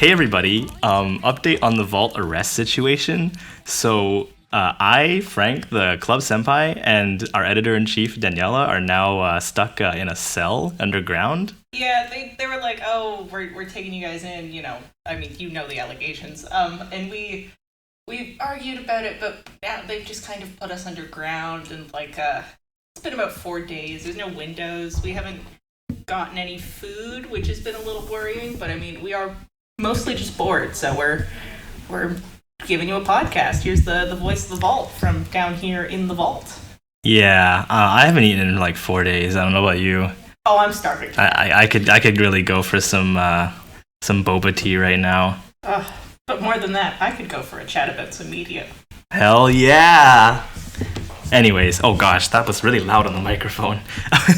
Hey everybody, update on the vault arrest situation. So I, Frank, the club senpai, and our editor-in-chief, Daniela, are now stuck in a cell underground. Yeah, they were like, oh, we're taking you guys in, you know the allegations. And we argued about it, but now they've just kind of put us underground, and it's been about 4 days. There's no windows. We haven't gotten any food, which has been a little worrying, but I mean, we are mostly just bored, so we're giving you a podcast. Here's the voice of the vault from down here in the vault. Yeah, I haven't eaten in like 4 days. I don't know about you. Oh, I'm starving. I could really go for some boba tea right now. But more than that, I could go for a chat about some media. Hell yeah! Anyways, oh gosh, that was really loud on the microphone.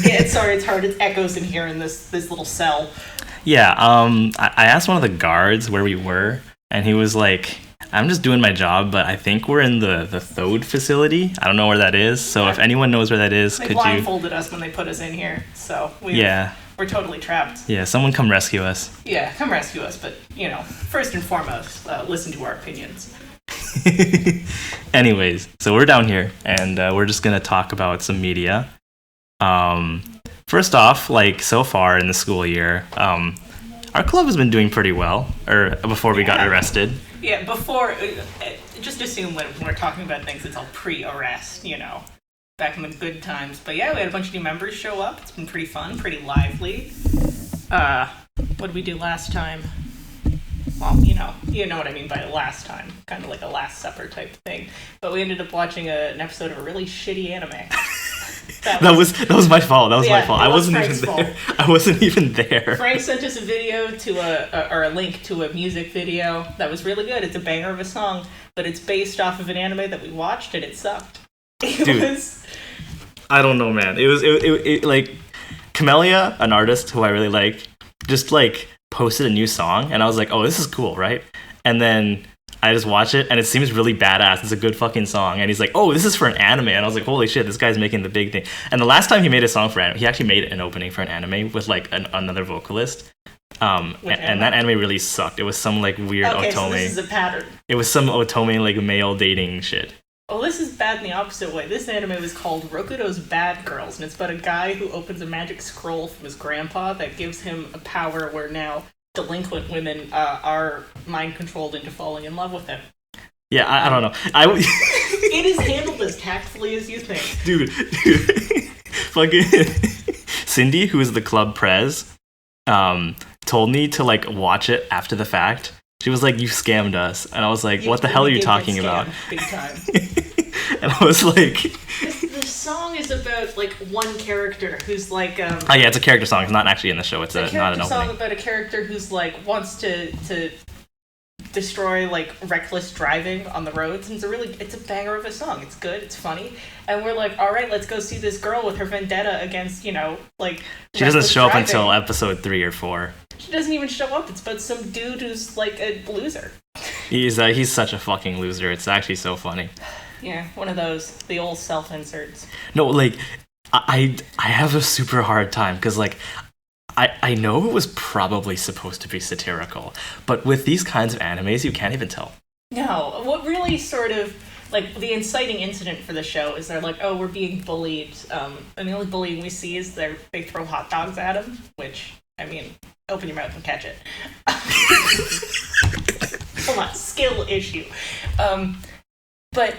Yeah, it's hard. It echoes in here in this little cell. Yeah, I asked one of the guards where we were, and he was like, I'm just doing my job, but I think we're in the Thode Facility. I don't know where that is, so if anyone knows where that is, they could you... They blindfolded us when they put us in here, so we're totally trapped. Yeah, someone come rescue us. Yeah, come rescue us, but, first and foremost, listen to our opinions. Anyways, so we're down here, and we're just going to talk about some media. First off, so far in the school year, our club has been doing pretty well, before we got arrested. Yeah, before, just assume when we're talking about things, it's all pre-arrest, back in the good times. But yeah, we had a bunch of new members show up. It's been pretty fun, pretty lively. What did we do last time? Well, you know what I mean by last time. Kind of like a Last Supper type thing. But we ended up watching an episode of a really shitty anime. That was my fault. That was my fault. I wasn't Frank's even there. fault. I wasn't even there. Frank sent us a video or a link to a music video that was really good. It's a banger of a song, but it's based off of an anime that we watched, and it sucked. I don't know, man. It was like Camellia, an artist who I really like, just posted a new song, and I was like, oh, this is cool, right? And then I just watch it, and it seems really badass. It's a good fucking song. And he's like, oh, this is for an anime. And I was like, holy shit, this guy's making the big thing. And the last time he made a song for anime, he actually made an opening for an anime with another vocalist. And that anime really sucked. It was some weird okay, otome. So this is a pattern. It was some otome male dating shit. Well, this is bad in the opposite way. This anime was called Rokudo's Bad Girls, and it's about a guy who opens a magic scroll from his grandpa that gives him a power where now delinquent women are mind-controlled into falling in love with him. Yeah, I don't know. It is handled as tactfully as you think. Dude. Fucking Cindy, who is the club prez, told me to watch it after the fact. She was like, you scammed us. And I was like, what the hell are you talking about? Big time. And I was like... The song is about, one character who's Oh, yeah, it's a character song. It's not actually in the show. It's not an opening. It's a song about a character who's, wants to destroy, reckless driving on the roads. And it's a banger of a song. It's good. It's funny. And we're like, all right, let's go see this girl with her vendetta against, She doesn't show up until episode 3 or 4. She doesn't even show up. It's about some dude who's, a loser. He's such a fucking loser. It's actually so funny. Yeah, one of those, the old self-inserts. No, I have a super hard time, because, I know it was probably supposed to be satirical, but with these kinds of animes, you can't even tell. No, what really sort of, the inciting incident for the show is they're like, oh, we're being bullied, and the only bullying we see is they throw hot dogs at him, which, open your mouth and catch it. Come on, skill issue. But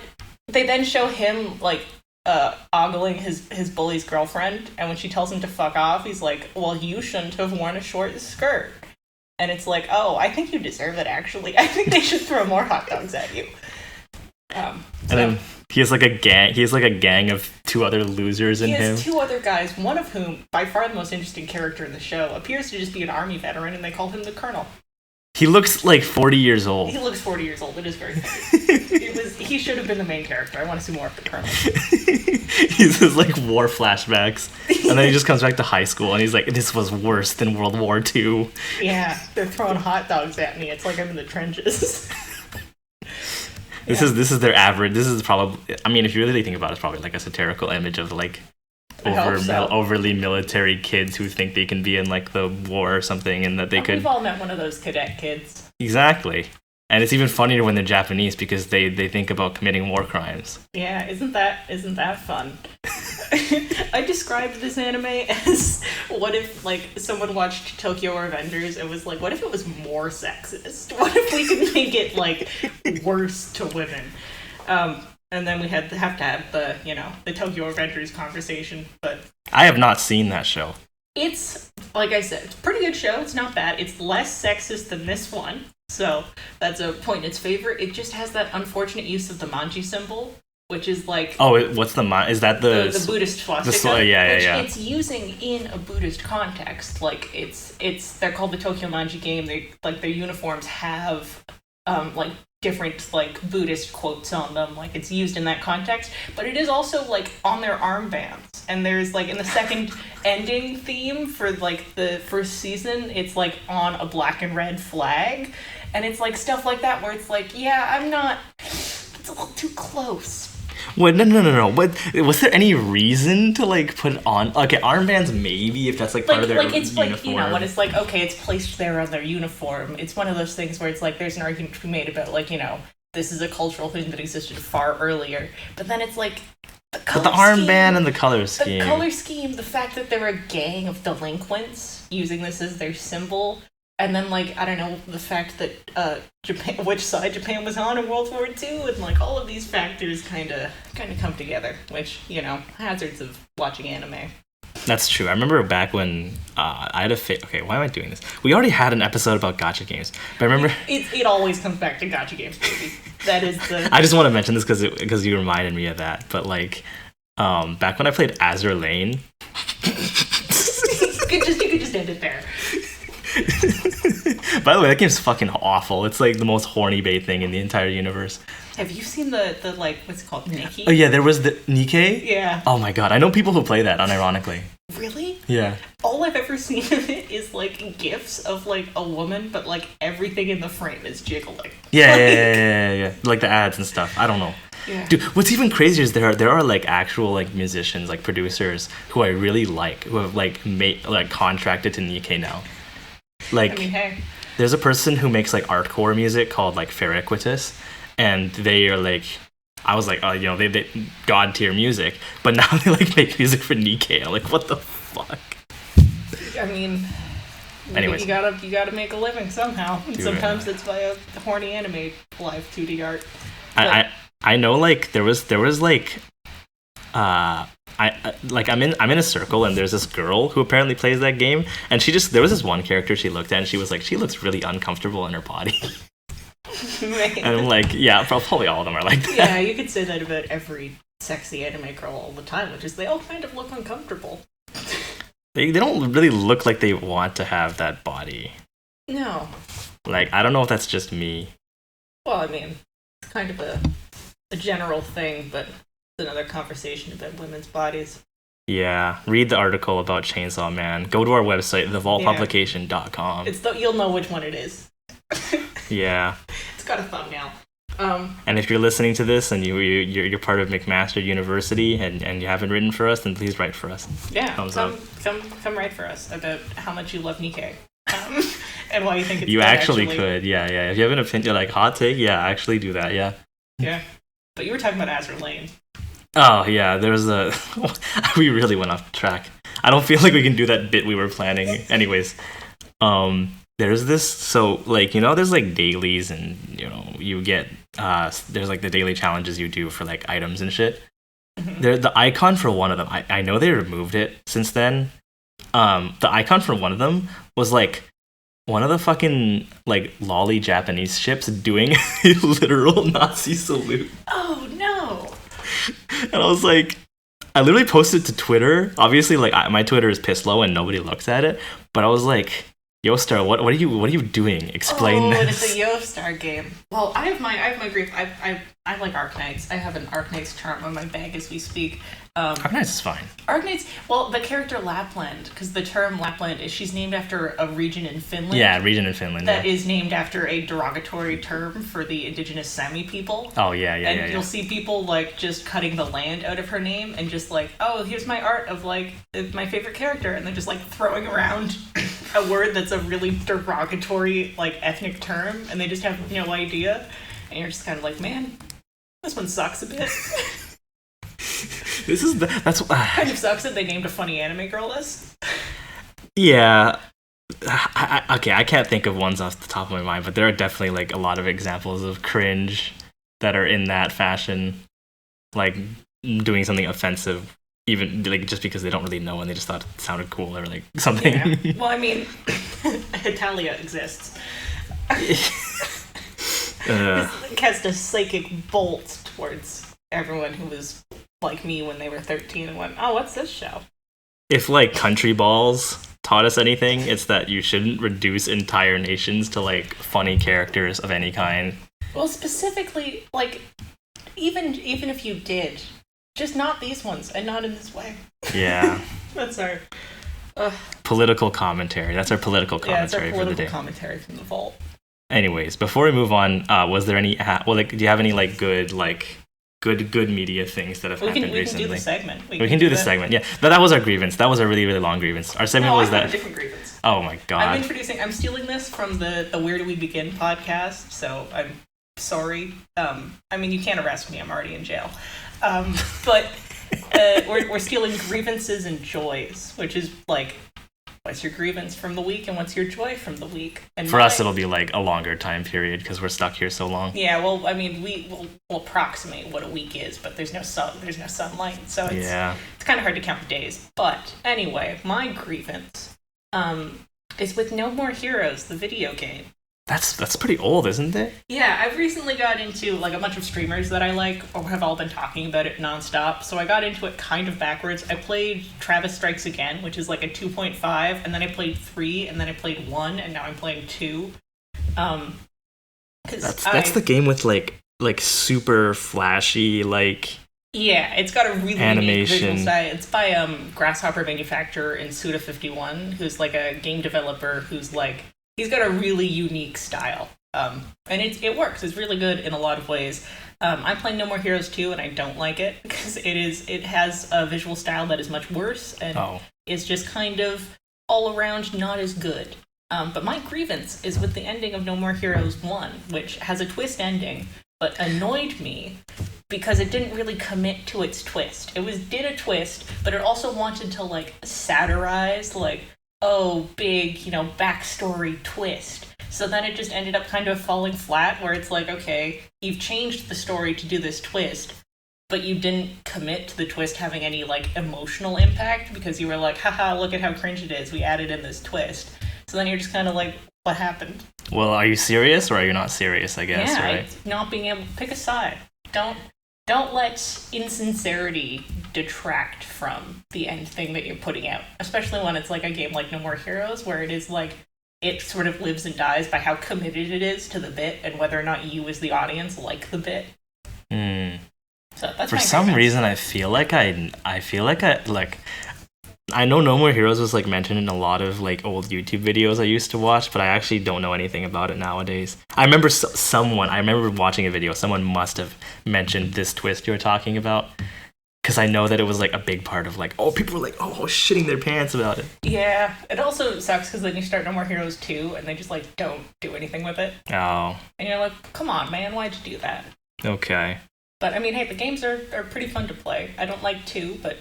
they then show him, ogling his bully's girlfriend, and when she tells him to fuck off, he's like, well, you shouldn't have worn a short skirt. And it's like, oh, I think you deserve it, actually. I think they should throw more hot dogs at you. And then He has like a gang. He has like a gang of 2 other losers in He him. has 2 other guys, one of whom, by far the most interesting character in the show, appears to just be an army veteran, and they call him the Colonel. He looks like 40 years old. He looks 40 years old. It is very funny. He should have been the main character. I want to see more of the Colonel. He's just like war flashbacks, and then he just comes back to high school, and he's like, "This was worse than World War II." Yeah, they're throwing hot dogs at me. It's like I'm in the trenches. This is their average. This is probably. I mean, if you really think about it, it's probably like a satirical image of like overly military kids who think they can be in like the war or something, and that they could. We've all met one of those cadet kids. Exactly. And it's even funnier when they're Japanese because they think about committing war crimes. Yeah, isn't that fun? I described this anime as what if like someone watched Tokyo Revengers and was like, what if it was more sexist? What if we could make it like worse to women? And then we have to have the the Tokyo Revengers conversation. But I have not seen that show. It's like I said, it's a pretty good show. It's not bad. It's less sexist than this one. So that's a point in its favor. It just has that unfortunate use of the manji symbol, which is like... Oh, what's the... Is that the Buddhist swastika? Yeah. It's using in a Buddhist context. Like, they're called the Tokyo Manji game. They, like, their uniforms have, like, different, like, Buddhist quotes on them. Like, it's used in that context. But it is also, like, on their armbands. And there's, like, in the second ending theme for, like, the first season, it's, like, on a black and red flag. And it's, like, stuff like that where it's like, yeah, I'm not... It's a little too close. What? No. What? Was there any reason to, like, put it on? Okay, armbands maybe, if that's, like, part of their it's uniform. like, you know, when it's like, okay, it's placed there on their uniform. It's one of those things where it's like, there's an argument to be made about, like, you know, this is a cultural thing that existed far earlier. But then it's like... But the armband and the color scheme. The color scheme, the fact that they're a gang of delinquents using this as their symbol, and then, like, I don't know, the fact that Japan, which side Japan was on in World War II, and, like, all of these factors kind of come together, which, you know, hazards of watching anime. That's true. I remember back when I had a okay, why am I doing this? We already had an episode about gacha games, but I remember... It always comes back to gacha games, baby. That is the... I just want to mention this because you reminded me of that, but, like, back when I played Azur Lane... you could just end it there. By the way, that game's fucking awful. It's, like, the most horny bait thing in the entire universe. Have you seen the like, what's it called, Nikki? Oh, yeah, there was the Nikkei? Yeah. Oh, my God. I know people who play that, unironically. Really? Yeah. All I've ever seen of it is, like, GIFs of, like, a woman, but, like, everything in the frame is jiggling. Yeah. Like the ads and stuff. I don't know. Yeah. Dude, what's even crazier is there are like actual like musicians, like producers who I really like, who have like contracted to Nikkei now. Like, I mean, hey. There's a person who makes like artcore music called like Ferrequitus, and they are like, I was like, oh, you know, they god tier music, but now they like make music for Nikkei. I'm like, what the fuck? I mean, anyways, you gotta make a living somehow. And sometimes it's by a horny anime live 2D art. But I know, like there was like I'm in a circle, and there's this girl who apparently plays that game, and there was this one character she looked at, and she was like, she looks really uncomfortable in her body. Right. And I'm like, yeah, probably all of them are like that. Yeah, you could say that about every sexy anime girl all the time, which is they all kind of look uncomfortable. They don't really look like they want to have that body. No. Like, I don't know if that's just me. Well, I mean, it's kind of a general thing, but it's another conversation about women's bodies. Yeah, read the article about Chainsaw Man. Go to our website, thevaultpublication.com. You'll know which one it is. Yeah. It's got a thumbnail. And if you're listening to this and you're part of McMaster University and you haven't written for us, then please write for us. Yeah, come write for us about how much you love Nikkei. And why you think it's you good, actually could, yeah. If you have an opinion, like hot take, yeah, actually do that, yeah. Yeah, but you were talking about Azur Lane. Oh yeah, there's we really went off track. I don't feel like we can do that bit we were planning. Anyways, there's this, so like, you know, there's like dailies, and you know, you get there's like the daily challenges you do for like items and shit. Mm-hmm. The icon for one of them, I know they removed it since then. The icon for one of them was like one of the fucking like lolly Japanese ships doing a literal Nazi salute. Oh no! And I was like, I literally posted to Twitter. Obviously, like my Twitter is piss low and nobody looks at it. But I was like, Yostar, what are you doing? Explain this. It's a Yostar game. Well, I have my grief. I like Arknights. I have an Arknights charm on my bag as we speak. Arknights is fine. Arknights. Well, the character Lapland, because the term Lapland is she's named after a region in Finland. Yeah, region in Finland. That is named after a derogatory term for the indigenous Sami people. Oh yeah. And you'll see people like just cutting the land out of her name and just like, oh, here's my art of like my favorite character, and they're just like throwing around a word that's a really derogatory like ethnic term, and they just have no idea, and you're just kind of like, man, this one sucks a bit. That's kind of sucks that they named a funny anime girl this. Yeah. I can't think of ones off the top of my mind, but there are definitely like a lot of examples of cringe that are in that fashion, like doing something offensive, even like just because they don't really know and they just thought it sounded cool or like something. Yeah. Well, I mean, Italia exists. Cast a psychic bolt towards everyone who was like me when they were 13 and went, oh, what's this show? If like country balls taught us anything, it's that you shouldn't reduce entire nations to like funny characters of any kind. Well, specifically, like even if you did, just not these ones and not in this way. Yeah. That's our political commentary. That's our political commentary it's our for the political day. Commentary from the vault. Anyways, before we move on, was there any? Do you have any like good media things that have happened recently? We can do the segment. We can do the segment. Yeah, that was our grievance. That was a really, really long grievance. Our segment was that. A different grievance. Oh my god! I'm stealing this from the Where Do We Begin podcast. So I'm sorry. I mean, you can't arrest me. I'm already in jail. But we're stealing grievances and joys, which is like, what's your grievance from the week and what's your joy from the week? And for us, it'll be like a longer time period because we're stuck here so long. Yeah, well, I mean, we'll approximate what a week is, but there's no sunlight, so it's kind of hard to count the days. But anyway, my grievance is with No More Heroes, the video game. That's pretty old, isn't it? Yeah, I've recently got into like a bunch of streamers that I like or have all been talking about it nonstop. So I got into it kind of backwards. I played Travis Strikes Again, which is like a 2.5, and then I played 3, and then I played 1, and now I'm playing 2. That's the game with like super flashy like. Yeah, it's got a really animation. Unique visual style. It's by Grasshopper Manufacturer and Suda51, who's like a game developer who's like. He's got a really unique style, and it works. It's really good in a lot of ways. I'm playing No More Heroes 2, and I don't like it because it has a visual style that is much worse, and is just kind of all around not as good. But my grievance is with the ending of No More Heroes 1, which has a twist ending, but annoyed me because it didn't really commit to its twist. It did a twist, but it also wanted to like satirize like. Oh, big, backstory twist. So then it just ended up kind of falling flat, where it's like, okay, you've changed the story to do this twist, but you didn't commit to the twist having any, like, emotional impact, because you were like, haha, look at how cringe it is, we added in this twist. So then you're just kind of like, what happened? Well, are you serious, or are you not serious, I guess, yeah, right? Not being able to pick a side. Don't let insincerity detract from the end thing that you're putting out, especially when it's like a game like No More Heroes, where it is like it sort of lives and dies by how committed it is to the bit and whether or not you as the audience like the bit. So that's for some reason I feel like I know No More Heroes was like mentioned in a lot of like old YouTube videos I used to watch, but I actually don't know anything about it nowadays. I remember I remember watching a video. Someone must have mentioned this twist you were talking about, because I know that it was like a big part of like, people were like, shitting their pants about it. Yeah, it also sucks because then you start No More Heroes 2 and they just like don't do anything with it. Oh. And you're like, come on, man, why'd you do that? Okay. But I mean, hey, the games are pretty fun to play. I don't like 2, but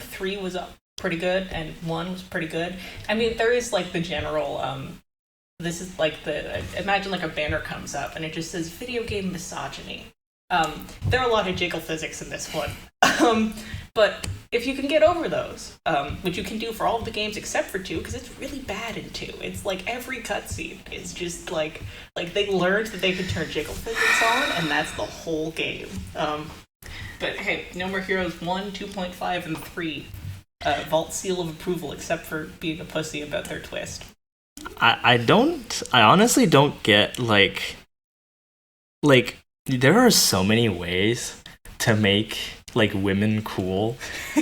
3 was pretty good, and 1 was pretty good. I mean, there is like the general this is like imagine like a banner comes up and it just says video game misogyny. There are a lot of jiggle physics in this one, but if you can get over those, which you can do for all of the games except for 2, because it's really bad in 2. It's like every cutscene is just like they learned that they could turn jiggle physics on, and that's the whole game. But But hey, No More Heroes 1, 2.5, and 3. Vault seal of approval, except for being a pussy about their twist. I honestly don't get, like, there are so many ways to make, like, women cool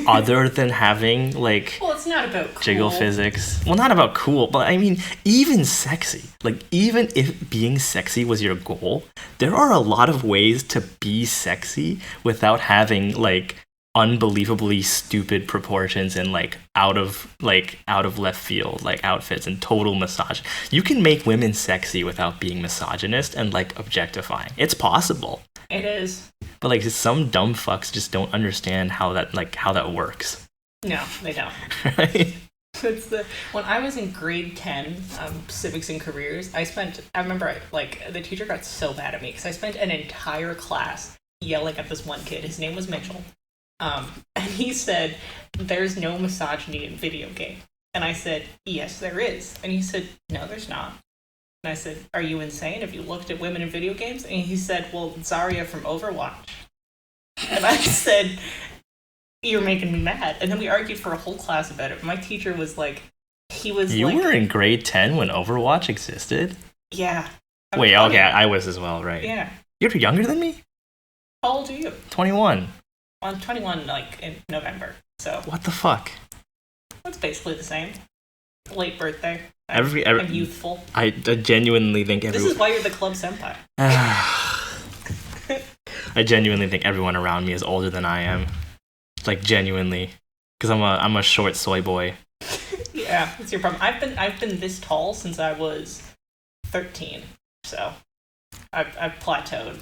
other than having, like, well, it's not about cool. jiggle physics. Well, not about cool, but I mean, even sexy. Like, even if being sexy was your goal, there are a lot of ways to be sexy without having, like, unbelievably stupid proportions and like out of left field like outfits and total massage. You can make women sexy without being misogynist and like objectifying. It's possible. It is. But like some dumb fucks just don't understand how that works. No, they don't. Right? When I was in grade 10, civics and careers, I remember like the teacher got so mad at me because I spent an entire class yelling at this one kid. His name was Mitchell. And he said, "There's no misogyny in video games." And I said, "Yes, there is." And he said, "No, there's not." And I said, "Are you insane? Have you looked at women in video games?" And he said, "Well, Zarya from Overwatch." And I said, "You're making me mad." And then we argued for a whole class about it. My teacher was like, You were in grade 10 when Overwatch existed? Yeah. Wait, okay, I was as well, right? Yeah. You're younger than me? How old are you? 21. I'm 21, like, in November, so... What the fuck? It's basically the same. Late birthday. I'm youthful. I genuinely think This is why you're the club senpai. I genuinely think everyone around me is older than I am. Like, genuinely. Because I'm a short soy boy. Yeah, that's your problem. I've been this tall since I was 13, so I've plateaued.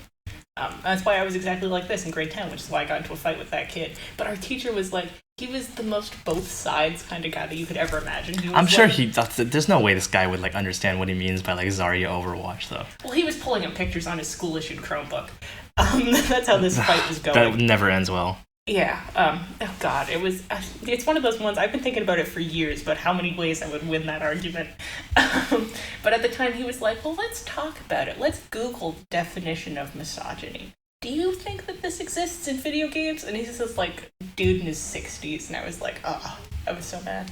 That's why I was exactly like this in grade 10, which is why I got into a fight with that kid. But our teacher was like, he was the most both sides kind of guy that you could ever imagine. I'm sure there's no way this guy would like understand what he means by like Zarya Overwatch though. Well, he was pulling up pictures on his school-issued Chromebook. That's how this fight was going. That never ends well. Yeah. Oh God, it's one of those ones. I've been thinking about it for years, but how many ways I would win that argument. But at the time, he was like, "Well, let's talk about it. Let's Google definition of misogyny. Do you think that this exists in video games?" And he's this like dude in his 60s, and I was like, oh, I was so mad.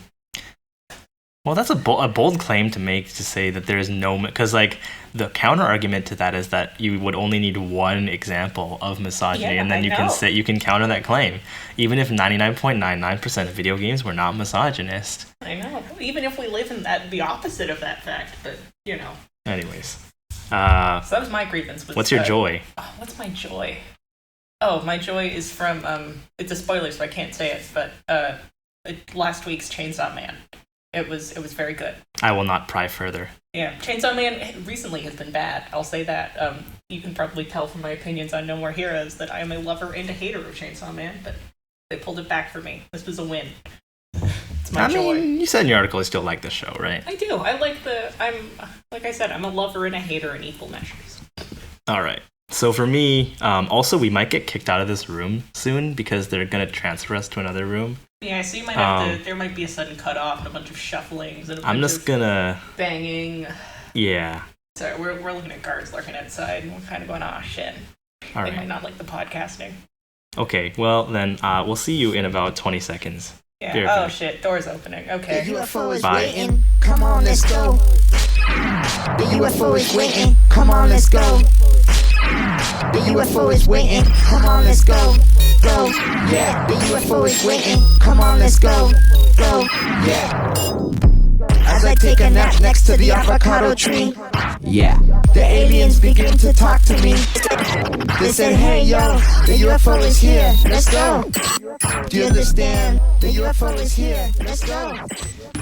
Well, that's a bold claim to make, to say that there is no... Because, like, the counter-argument to that is that you would only need one example of misogyny, and then you can counter that claim. Even if 99.99% of video games were not misogynist. I know. Even if we live in the opposite of that fact, but, you know. Anyways. So that was my grievance. What's your joy? What's my joy? Oh, my joy is from... it's a spoiler, so I can't say it, but last week's Chainsaw Man. It was very good. I will not pry further. Yeah, Chainsaw Man recently has been bad. I'll say that. You can probably tell from my opinions on No More Heroes that I am a lover and a hater of Chainsaw Man, but they pulled it back for me. This was a win. It's my joy. Mean, you said in your article you still like the show, right? I do. Like I said, I'm a lover and a hater in equal measures. All right. So for me, also we might get kicked out of this room soon because they're gonna transfer us to another room. Yeah, so you might have to. There might be a sudden cutoff and a bunch of shufflings and a bunch of banging. Yeah. So we're looking at guards lurking outside, and we're kind of going, "Oh shit." All they right. might not like the podcasting. Okay. Well, then we'll see you in about 20 seconds. Yeah. Oh shit! Door's opening. Okay. The UFO is Bye. waiting. Come on, let's go. The UFO is waiting. Come on, let's go. The UFO is waiting. Come on, let's go. Go. Yeah. The UFO is waiting. Come on, let's go. Go. Yeah. As I take a nap next to the avocado tree. Yeah. The aliens begin to talk to me. They said, "Hey yo, the UFO is here. Let's go." Do you understand? The UFO is here. Let's go.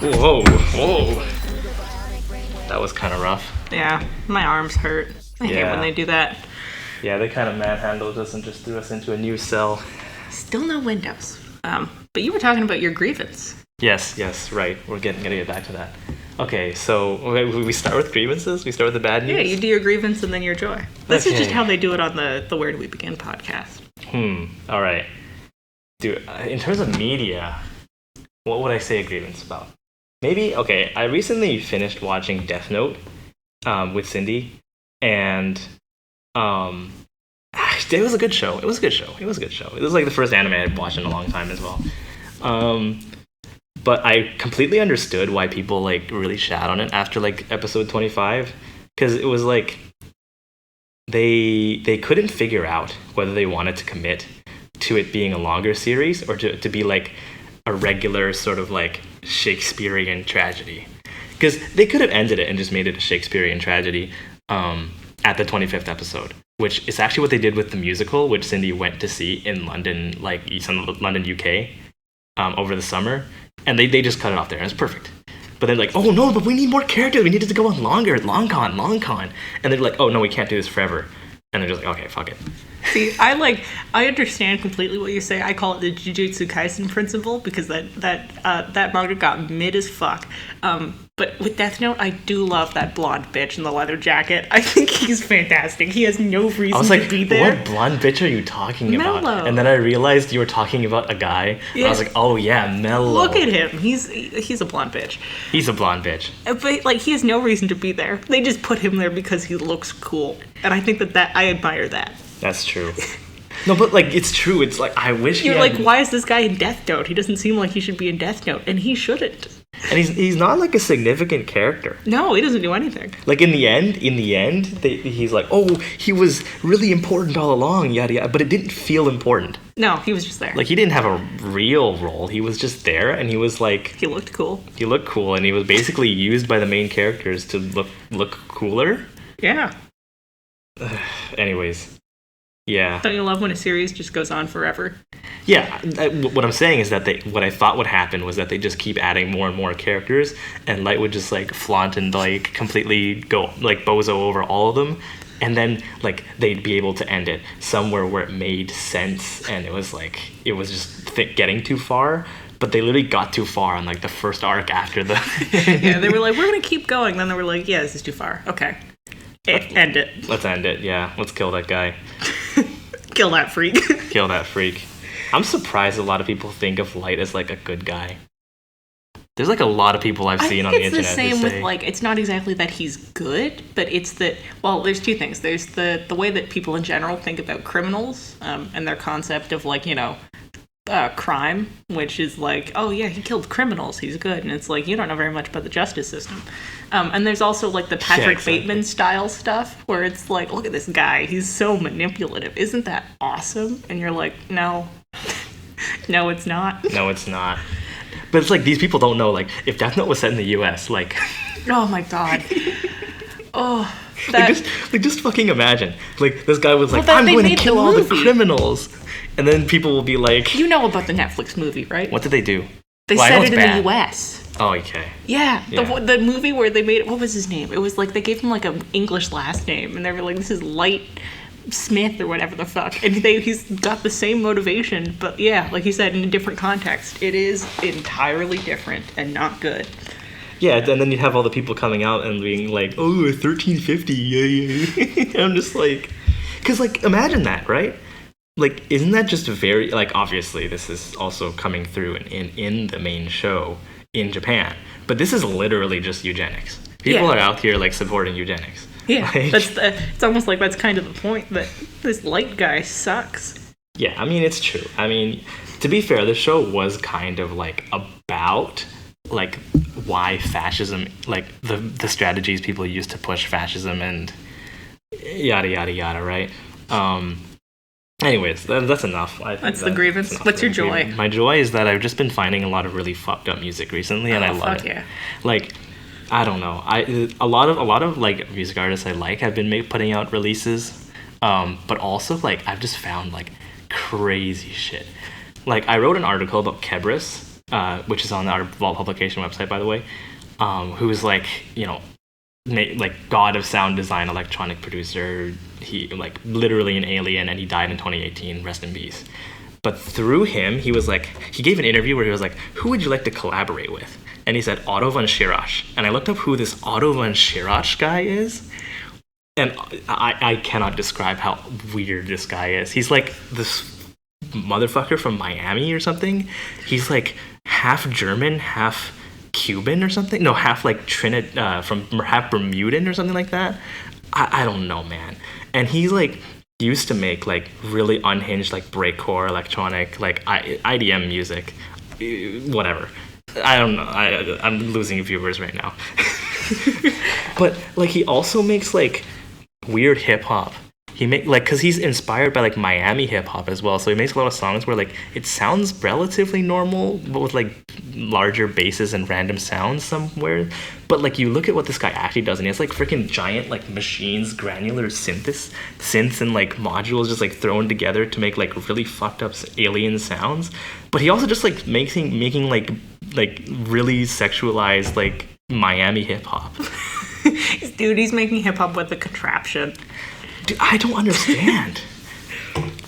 Whoa. That was kind of rough. Yeah, my arms hurt. I hate when they do that. Yeah, they kind of manhandled us and just threw us into a new cell. Still no windows. But you were talking about your grievance. Yes, right. We're gonna get back to that. Okay, so we start with grievances? We start with the bad news? Yeah, you do your grievance and then your joy. This is just how they do it on the Where Do We Begin podcast. All right. Dude, in terms of media, what would I say a grievance about? Maybe, okay, I recently finished watching Death Note with Cindy, and It was a good show. It was like the first anime I'd watched in a long time as well. But I completely understood why people like really shat on it after like episode 25, because it was like they couldn't figure out whether they wanted to commit to it being a longer series or to be like a regular sort of like Shakespearean tragedy. Because they could have ended it and just made it a Shakespearean tragedy at the 25th episode, which is actually what they did with the musical, which Cindy went to see in London, like London, UK, over the summer. And they just cut it off there, and it's perfect. But then like, oh no, but we need more characters. We need it to go on longer, long con. And they're like, oh no, we can't do this forever. And they're just like, okay, fuck it. See, I understand completely what you say. I call it the Jujutsu Kaisen principle, because that manga got mid as fuck. But with Death Note, I do love that blonde bitch in the leather jacket. I think he's fantastic. He has no reason to be there. What blonde bitch are you talking about? Mellow. And then I realized you were talking about a guy. Yeah. And I was like, oh yeah, Mellow. Look at him. He's a blonde bitch. He's a blonde bitch. But like, he has no reason to be there. They just put him there because he looks cool, and I think that I admire that. That's true. No, but like, it's true. It's like, I wish you're like, why is this guy in Death Note? He doesn't seem like he should be in Death Note, and he shouldn't. And he's not like a significant character. No, he doesn't do anything. Like in the end, he's like, oh, he was really important all along, yada yada. But it didn't feel important. No, he was just there. Like, he didn't have a real role. He was just there, and he was like, he looked cool. And he was basically used by the main characters to look cooler. Yeah. Anyways. Yeah. Don't you love when a series just goes on forever? Yeah. What I'm saying is that what I thought would happen was that they just keep adding more and more characters, and Light would just like flaunt and like completely go like bozo over all of them, and then like they'd be able to end it somewhere where it made sense, and it was just getting too far. But they literally got too far on like the first arc after the. Yeah, they were like, we're gonna keep going. Then they were like, yeah, this is too far. Okay. End it. Let's end it, yeah. Let's kill that guy. Kill that freak. Kill that freak. I'm surprised a lot of people think of Light as like a good guy. There's like a lot of people I've seen on the internet. It's the same with like, it's not exactly that he's good, but it's that, well, there's two things. There's the way that people in general think about criminals, and their concept of like, crime, which is like, oh yeah, he killed criminals, he's good. And it's like, you don't know very much about the justice system. And there's also like the Patrick Bateman style stuff where it's like, look at this guy, he's so manipulative, isn't that awesome? And you're like, no. No, it's not. No, it's not. But it's like, these people don't know, like, if Death Note was set in the US, like, oh my god. Oh, just fucking imagine, like, this guy was like, I'm going to kill all the criminals. And then people will be like... You know about the Netflix movie, right? What did they do? They set it in the US. Oh, okay. Yeah. The movie where they made... What was his name? It was like they gave him like an English last name. And they were like, this is Light Smith or whatever the fuck. And he's got the same motivation. But yeah, like you said, in a different context. It is entirely different and not good. Yeah, and then you have all the people coming out and being like, oh, 1350, yeah. I'm just like... Because, like, imagine that, right? Like, isn't that just very, like, obviously this is also coming through in the main show in Japan, but this is literally just eugenics. People are out here, like, supporting eugenics. Yeah, like, it's almost like that's kind of the point, that this Light guy sucks. Yeah, I mean, it's true. I mean, to be fair, the show was kind of, like, about, like, why fascism, like, the strategies people use to push fascism and yada, yada, yada, right? Anyways, that's enough. That's the grievance. What's your joy? My joy is that I've just been finding a lot of really fucked up music recently, and I love it. Yeah. Like, I don't know. A lot of like music artists I like have been putting out releases, but also like I've just found like crazy shit. Like, I wrote an article about Kebris, which is on our Vault publication website, by the way, who is like, like god of sound design, electronic producer. He like literally an alien, and he died in 2018. Rest in peace. But through him, he gave an interview where he was like, who would you like to collaborate with? And he said Otto von Schirach. And I looked up who this Otto von Schirach guy is, and I cannot describe how weird this guy is. He's like this motherfucker from Miami or something. He's like half German, half Cuban or something. No, half like half Bermudan or something like that. I don't know, man. And he's like used to make like really unhinged like breakcore electronic like IDM music, whatever. I don't know. I'm losing viewers right now. But like he also makes like weird hip hop. He make like because he's inspired by like Miami hip hop as well. So he makes a lot of songs where like it sounds relatively normal, but with like larger basses and random sounds somewhere. But like you look at what this guy actually does, and he has like freaking giant like machines, granular synths and like modules just like thrown together to make like really fucked up alien sounds. But he also just like making like really sexualized like Miami hip hop. Dude, he's making hip hop with a contraption. Dude, I don't understand.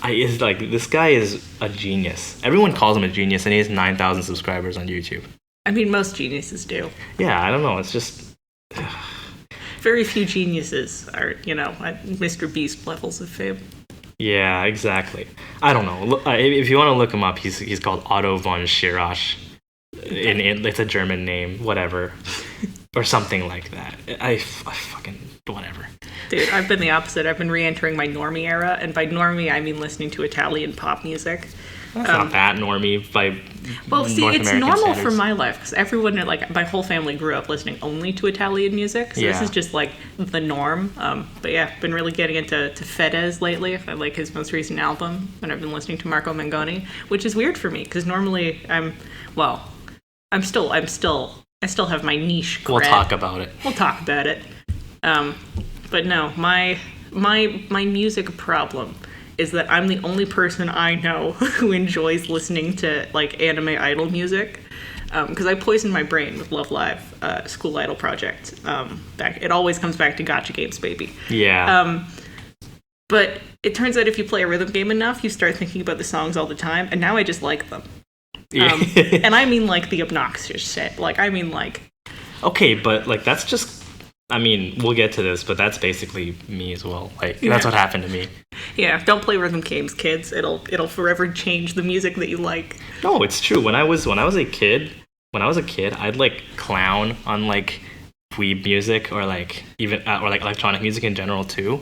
It's like this guy is a genius. Everyone calls him a genius, and he has 9,000 subscribers on YouTube. I mean, most geniuses do. Yeah, I don't know. It's just very few geniuses are, at Mr. Beast levels of fame. Yeah, exactly. I don't know. If you want to look him up, he's called Otto von Schirach. It's a German name, whatever, or something like that. I fucking whatever. Dude, I've been the opposite. I've been re-entering my normie era, and by normie I mean listening to Italian pop music. That's not that normie by Well, see, North it's American normal standards. for my life because everyone, like my whole family, grew up listening only to Italian music. So this is just like the norm. But yeah, I've been really getting into Fedez lately. I like his most recent album, and I've been listening to Marco Mengoni, which is weird for me because normally I still have my niche cred. We'll talk about it. We'll talk about it. But no, my music problem is that I'm the only person I know who enjoys listening to like anime idol music. Because I poisoned my brain with Love Live, School Idol project. It always comes back to Gacha games, baby. Yeah. But it turns out if you play a rhythm game enough, you start thinking about the songs all the time, and now I just like them. And I mean like the obnoxious shit. Like I mean like. Okay, but like that's just. I mean, we'll get to this, but that's basically me as well. Like that's what happened to me. Yeah, don't play rhythm games, kids. It'll forever change the music that you like. No, it's true. When I was a kid, I'd like clown on like weeb music or like even or like electronic music in general too.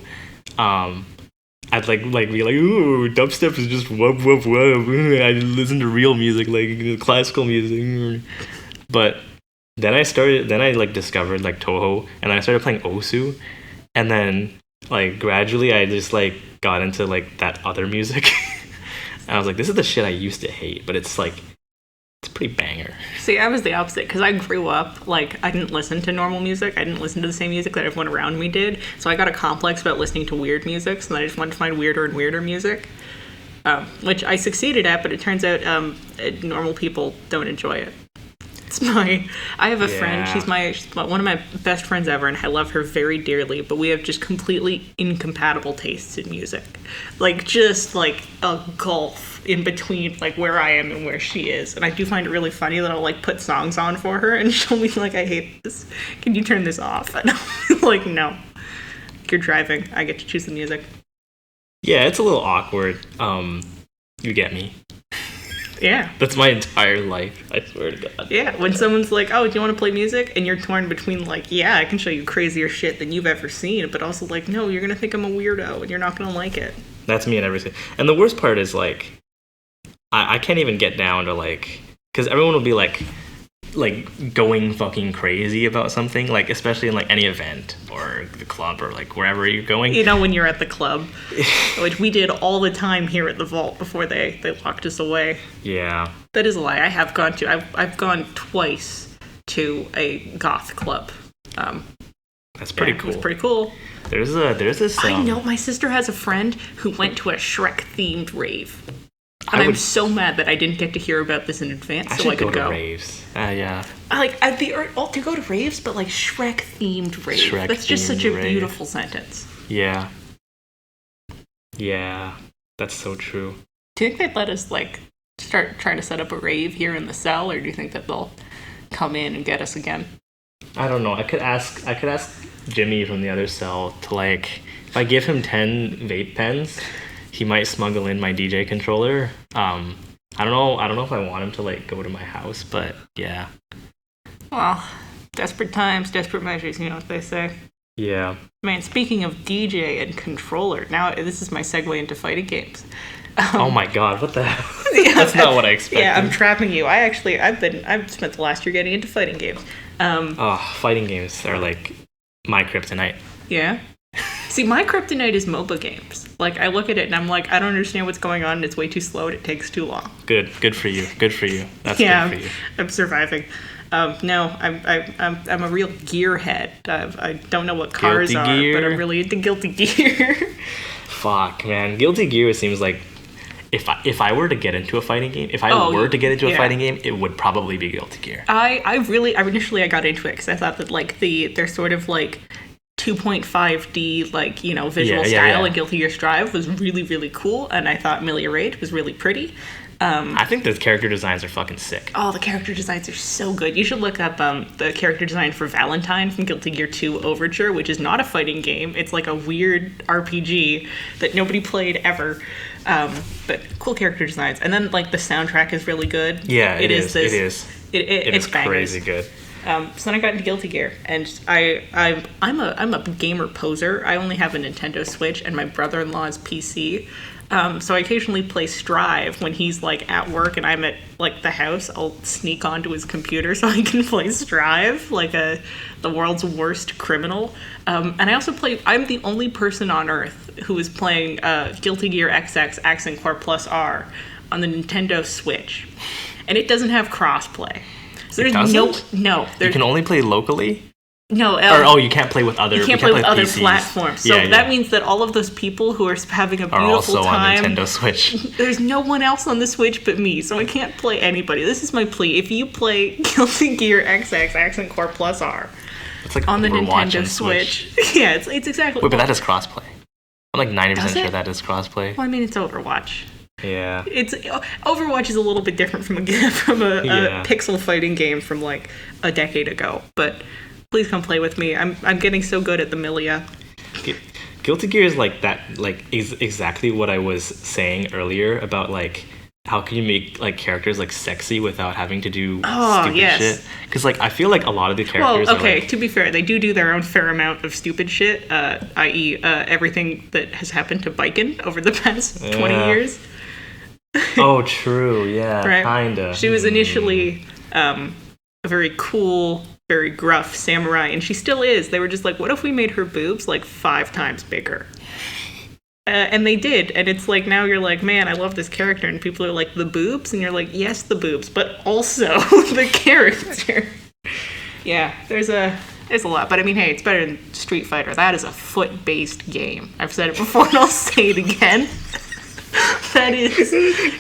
I'd like be like, ooh, dubstep is just wub wub wub. I listen to real music, like classical music. But then I discovered like Toho, and then I started playing Osu, and then like gradually I just like got into like that other music. And I was like, this is the shit I used to hate, but it's like it's pretty banger. See, I was the opposite because I grew up like I didn't listen to normal music. I didn't listen to the same music that everyone around me did. So I got a complex about listening to weird music. So then I just wanted to find weirder and weirder music, which I succeeded at. But it turns out normal people don't enjoy it. I have a friend. She's one of my best friends ever, and I love her very dearly. But we have just completely incompatible tastes in music, like just like a gulf in between, like where I am and where she is. And I do find it really funny that I'll like put songs on for her, and she'll be like, "I hate this. Can you turn this off?" And I'm like, "No, you're driving. I get to choose the music." Yeah, it's a little awkward. You get me. Yeah. That's my entire life, I swear to God. Yeah, when someone's like, oh, do you want to play music? And you're torn between like, yeah, I can show you crazier shit than you've ever seen, but also like, no, you're going to think I'm a weirdo and you're not going to like it. That's me in everything. And the worst part is like, I can't even get down to like, because everyone will be like going fucking crazy about something, like especially in like any event or the club or like wherever you're going. You know, when you're at the club, which we did all the time here at the Vault before they locked us away. Yeah. That is a lie. I have gone to. I've gone twice to a goth club. That's pretty cool. It's pretty cool. There's this. I know. My sister has a friend who went to a Shrek themed rave. And I'm so mad that I didn't get to hear about this in advance, so I could go. To raves. Yeah. To go to raves, but like Shrek themed rave. That's just such a beautiful sentence. Yeah. Yeah, that's so true. Do you think they'd let us like start trying to set up a rave here in the cell, or do you think that they'll come in and get us again? I don't know. I could ask Jimmy from the other cell to like, if I give him 10 vape pens, he might smuggle in my DJ controller. I don't know if I want him to like go to my house, but yeah. Well, desperate times, desperate measures, you know what they say. Yeah. Man, speaking of DJ and controller, now this is my segue into fighting games. Oh my god, what the hell? That's not what I expected. Yeah, I'm trapping you. I've spent the last year getting into fighting games. Fighting games are like my kryptonite. Yeah. See, my kryptonite is MOBA games. Like, I look at it and I'm like, I don't understand what's going on. It's way too slow and it takes too long. Good for you. Good for you. That's Yeah, good for you. I'm surviving. No, I'm a real gearhead. I don't know what cars Guilty are, Gear? but I'm really into Guilty Gear. Fuck, man. Guilty Gear seems like if I were to get into a fighting game, fighting game, it would probably be Guilty Gear. Initially I got into it because I thought that like their sort of like 2.5D like visual style in Guilty Gear Strive was really, really cool, and I thought Amelia Raid was really pretty. I think the character designs are fucking sick. Oh, the character designs are so good. You should look up the character design for Valentine from Guilty Gear 2 Overture, which is not a fighting game. It's like a weird RPG that nobody played ever. But cool character designs. And then like the soundtrack is really good. Yeah, it is. It's Crazy good. So then I got into Guilty Gear, and I'm a gamer poser. I only have a Nintendo Switch and my brother-in-law's PC. So I occasionally play Strive when he's like at work and I'm at like the house. I'll sneak onto his computer so I can play Strive like the world's worst criminal. And I also I'm the only person on Earth who is playing Guilty Gear XX Accent Core Plus R on the Nintendo Switch, and it doesn't have crossplay. So there's no. You can only play locally. No, you can't play with other. You can't play with other PCs. platforms. So that means that all of those people who are having a beautiful also time on Nintendo Switch. There's no one else on the Switch but me, so I can't play anybody. This is my plea. If you play Guilty Gear XX Accent Core Plus R on the Nintendo Switch, yeah, it's exactly. Wait, but that is crossplay. I'm like 90% sure that is crossplay. Well, I mean, it's Overwatch. Yeah. Overwatch is a little bit different from a pixel fighting game from like a decade ago, but. Please come play with me. I'm getting so good at the Milia. Guilty Gear is like that. Like is exactly what I was saying earlier about like how can you make like characters like sexy without having to do stupid shit? Because like I feel like a lot of the characters. Well, okay. Are, like, to be fair, they do their own fair amount of stupid shit. I.e., everything that has happened to Biken over the past 20 years. Oh, true. Yeah, right? Kinda. She was initially a very cool, very gruff samurai, and she still is. They were just like, what if we made her boobs like 5 times bigger? And they did, and it's like now you're like, man, I love this character, and people are like, the boobs? And you're like, yes, the boobs, but also the character. Yeah, there's a lot, but I mean, hey, it's better than Street Fighter. That is a foot-based game. I've said it before, and I'll say it again. That is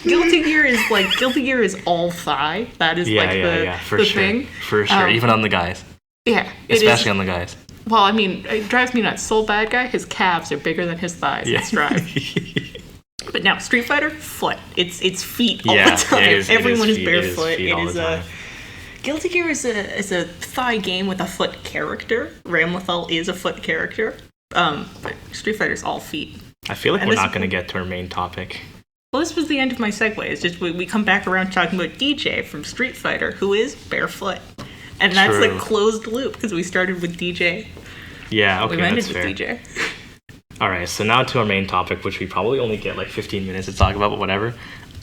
Guilty Gear is all thigh. That is the thing. For sure. Even on the guys. Yeah. Especially on the guys. Well, I mean, it drives me nuts. Soul Bad Guy, his calves are bigger than his thighs in Strive. But now, Street Fighter, foot. It's feet all the time. Everyone is barefoot. Guilty Gear is a thigh game with a foot character. Ramlethal is a foot character. But Street Fighter's all feet. I feel like we're not going to get to our main topic. Well, this was the end of my segue. It's just we come back around talking about DJ from Street Fighter, who is barefoot. And that's the closed loop, because we started with DJ. Yeah, okay, we ended that's with fair. DJ. All right, so now to our main topic, which we probably only get like 15 minutes to talk about, but whatever.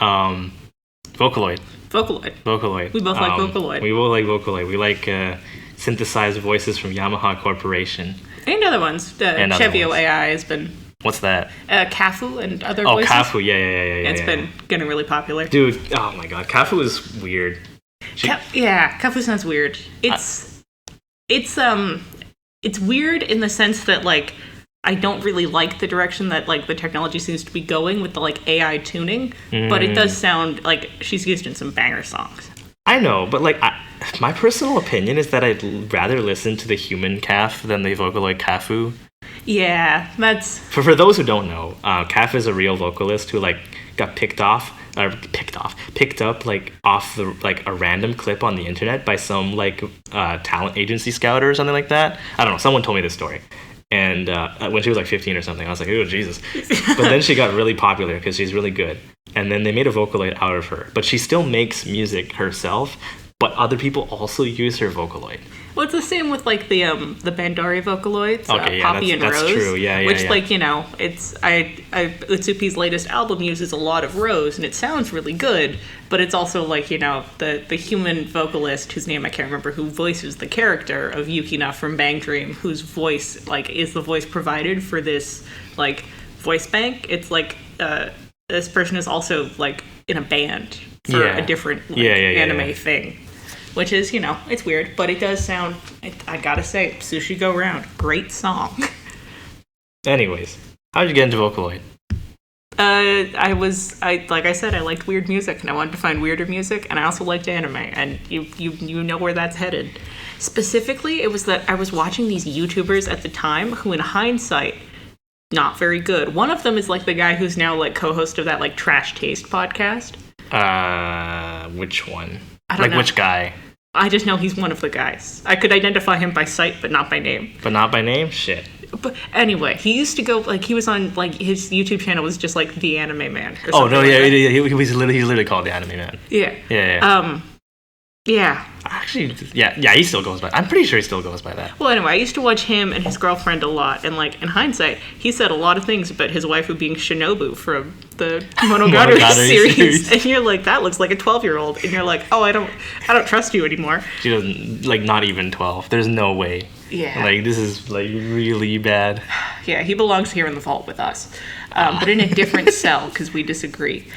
Vocaloid. We both like Vocaloid. We both like Vocaloid. We like synthesized voices from Yamaha Corporation. And other ones. Chevio AI has been... What's that? Kafu and other voices. Oh, Kafu, yeah. It's been getting really popular. Dude, oh my god, Kafu is weird. Kafu sounds weird. It's weird in the sense that, like, I don't really like the direction that, like, the technology seems to be going with the, like, AI tuning, but it does sound like she's used in some banger songs. I know, but, like, my personal opinion is that I'd rather listen to the human Kaf than the Vocaloid Kafu. Yeah, that's... For those who don't know, Kaf is a real vocalist who, like, got picked up, like, off the, like, a random clip on the internet by some, like, talent agency scouter or something like that. I don't know, someone told me this story. And when she was, like, 15 or something, I was like, oh, Jesus. But then she got really popular because she's really good. And then they made a Vocaloid out of her. But she still makes music herself. but other people also use her Vocaloid. Well, it's the same with like the Bandari Vocaloids, Okay, Poppy and that's Rose. true. Yeah, which yeah. like it's Utsupi's latest album uses a lot of Rose, and it sounds really good. But it's also like the human vocalist whose name I can't remember, who voices the character of Yukina from Bang Dream, whose voice like is the voice provided for this like voice bank. It's like this person is also like in a band for a different anime thing. Which is, it's weird, but it does sound, I gotta say, Sushi Go Round, great song. Anyways, how'd you get into Vocaloid? Like I said, I liked weird music, and I wanted to find weirder music, and I also liked anime, and you know where that's headed. Specifically, it was that I was watching these YouTubers at the time who, in hindsight, not very good. One of them is like the guy who's now like co-host of that like Trash Taste podcast. Which one? I don't know. Which guy? I just know he's one of the guys. I could identify him by sight, but not by name. But not by name? Shit. But anyway, he used to go, like, he was on, like, his YouTube channel was just, like, The Anime Man. Oh, no, yeah, he was literally called The Anime Man. Yeah. Yeah. Yeah. Actually, yeah, he still goes by. I'm pretty sure he still goes by that. Well, anyway, I used to watch him and his girlfriend a lot, and like in hindsight, he said a lot of things about his wife being Shinobu from the Monogatari series, and you're like, that looks like a 12-year-old, and you're like, oh, I don't trust you anymore. She doesn't, like, not even 12. There's no way. Yeah. Like, this is like really bad. Yeah, he belongs here in the vault with us, but in a different cell because we disagree.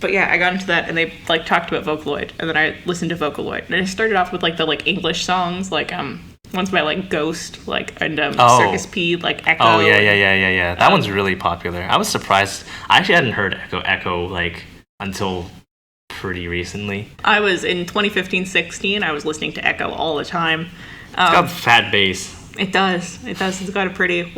But yeah, I got into that, and they like talked about Vocaloid, and then I listened to Vocaloid, and I started off with like the like English songs, like ones by like Ghost, like and Circus P, like Echo. Oh yeah. That one's really popular. I was surprised. I actually hadn't heard Echo like until pretty recently. I was in 2015-16. I was listening to Echo all the time. It's got fat bass. It does. It's got a pretty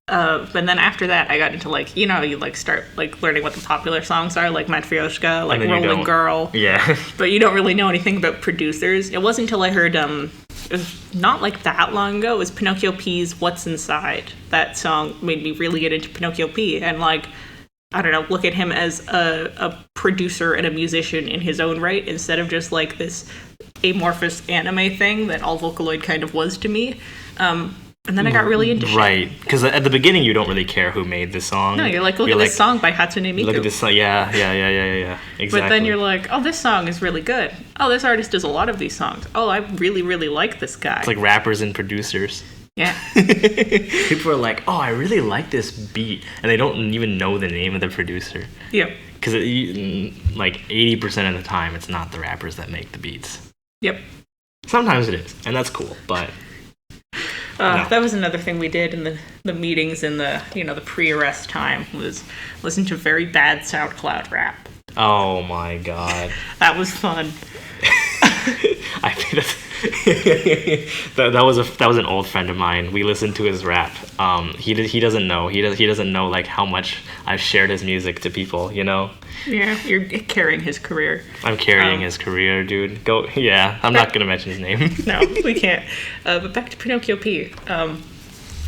and then after that, I got into like, you like start like learning what the popular songs are, like Matryoshka, like Rolling Girl. Yeah. But you don't really know anything about producers. It wasn't until I heard, it was not like that long ago, it was Pinocchio P's What's Inside. That song made me really get into Pinocchio P and like, I don't know, look at him as a producer and a musician in his own right, instead of just like this amorphous anime thing that all Vocaloid kind of was to me. And then I got really into shit. Right, because at the beginning you don't really care who made the song. No, you're like, look at this song by Hatsune Miku. Look at this song, yeah, exactly. But then you're like, oh, this song is really good. Oh, this artist does a lot of these songs. Oh, I really, really like this guy. It's like rappers and producers. Yeah. People are like, oh, I really like this beat, and they don't even know the name of the producer. Yep. Because like 80% of the time, it's not the rappers that make the beats. Yep. Sometimes it is, and that's cool, but... No. That was another thing we did in the meetings in the the pre-arrest time, was listen to very bad SoundCloud rap. Oh my god. That was fun. I think that was an old friend of mine. We listened to his rap. He doesn't know. He doesn't know like how much I've shared his music to people, Yeah, you're carrying his career. I'm carrying his career, dude. Go. Yeah, I'm not gonna mention his name. No, we can't. But back to Pinocchio P.